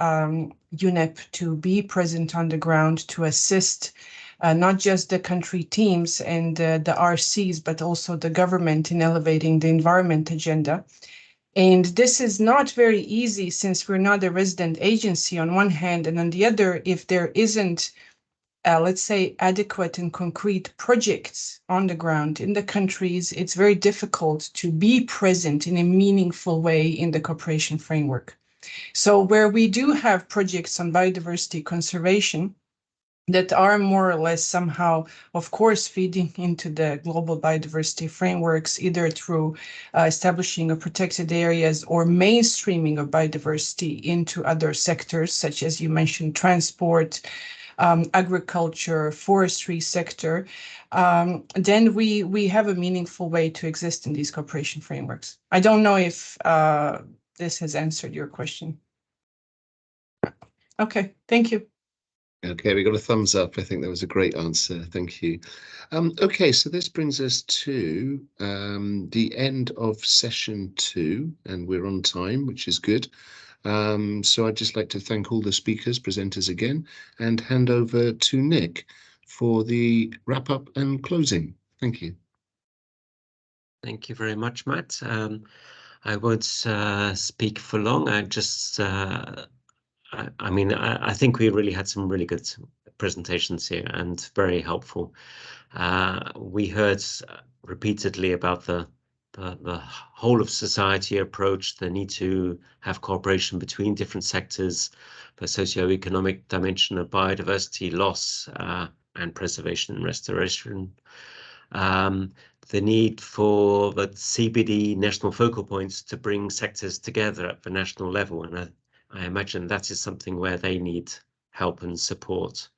UNEP to be present on the ground to assist not just the country teams and the RCs, but also the government in elevating the environment agenda. And this is not very easy since we're not a resident agency on one hand, and on the other, if there isn't, let's say, adequate and concrete projects on the ground in the countries, it's very difficult to be present in a meaningful way in the cooperation framework. So where we do have projects on biodiversity conservation that are more or less somehow, of course, feeding into the global biodiversity frameworks, either through establishing of protected areas or mainstreaming of biodiversity into other sectors, such as you mentioned, transport, agriculture, forestry sector, then we have a meaningful way to exist in these cooperation frameworks. I don't know if this has answered your question. Okay, thank you. Okay, we got a thumbs up. I think that was a great answer. Thank you. Okay, so this brings us to the end of session 2, and we're on time, which is good. So I'd just like to thank all the speakers, presenters again, and hand over to Nick for the wrap up and closing. Thank you. Thank you very much, Matt. I won't speak for long. I just, I mean, I think we really had some really good presentations here and very helpful. We heard repeatedly about the whole of society approach, the need to have cooperation between different sectors, the socio-economic dimension of biodiversity loss and preservation and restoration, the need for the CBD national focal points to bring sectors together at the national level. And I imagine that is something where they need help and support.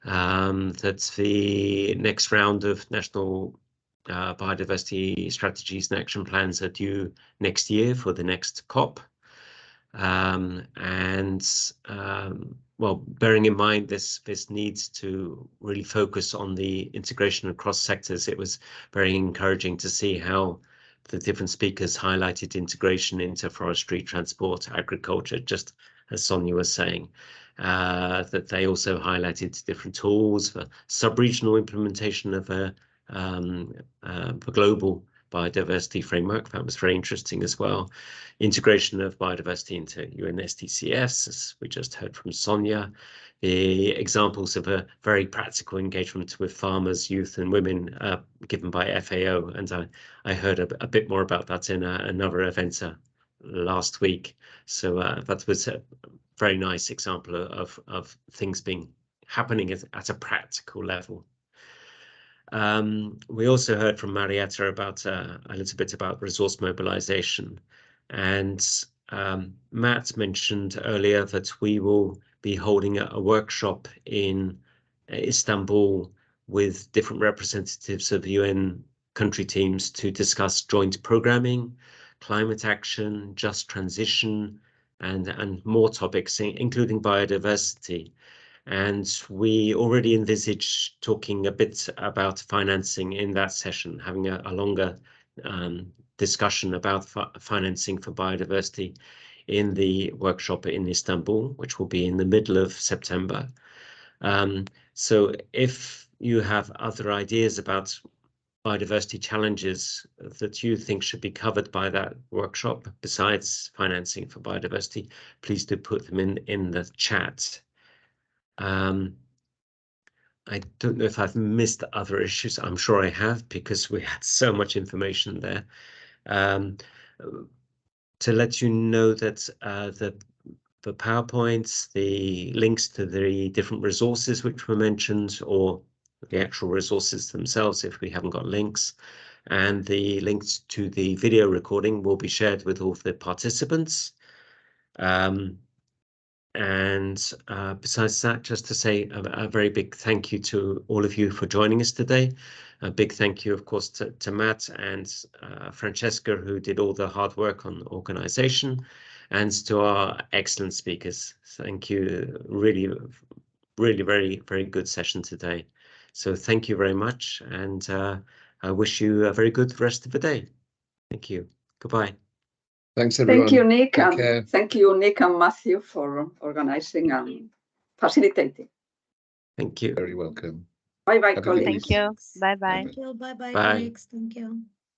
That the next round of national biodiversity strategies and action plans are due next year for the next COP. Well, bearing in mind this needs to really focus on the integration across sectors, it was very encouraging to see how the different speakers highlighted integration into forestry, transport, agriculture, just as Sonia was saying, that they also highlighted different tools for sub-regional implementation of a global biodiversity framework. That was very interesting as well. Integration of biodiversity into UNSDCF, as we just heard from Sonia. The examples of a very practical engagement with farmers, youth and women given by FAO. And I heard a bit more about that in another event last week. So that was a very nice example of things happening at a practical level. We also heard from Marietta about a little bit about resource mobilization, and Matt mentioned earlier that we will be holding a workshop in Istanbul with different representatives of UN country teams to discuss joint programming, climate action, just transition, and more topics, including biodiversity. And we already envisage talking a bit about financing in that session, having a longer discussion about financing for biodiversity in the workshop in Istanbul, which will be in the middle of September. So if you have other ideas about biodiversity challenges that you think should be covered by that workshop, besides financing for biodiversity, please do put them in the chat. I don't know if I've missed other issues. I'm sure I have, because we had so much information there. To let you know that the PowerPoints, the links to the different resources which were mentioned, or the actual resources themselves if we haven't got links, and the links to the video recording will be shared with all of the participants. And besides that, just to say a very big thank you to all of you for joining us today. A big thank you, of course, to Matt and Francesca, who did all the hard work on organization, and to our excellent speakers. Thank you. Really, really very, very good session today. So thank you very much. And I wish you a very good rest of the day. Thank you. Goodbye. Thanks, everyone. Thank you, Nick. Take care. Thank you, Nick and Matthew, for organizing and facilitating. Thank you. Very welcome. Bye-bye, Have a good colleagues. Thank you. week. Bye-bye. Thank you. Bye-bye, Bye. colleagues. Thank you.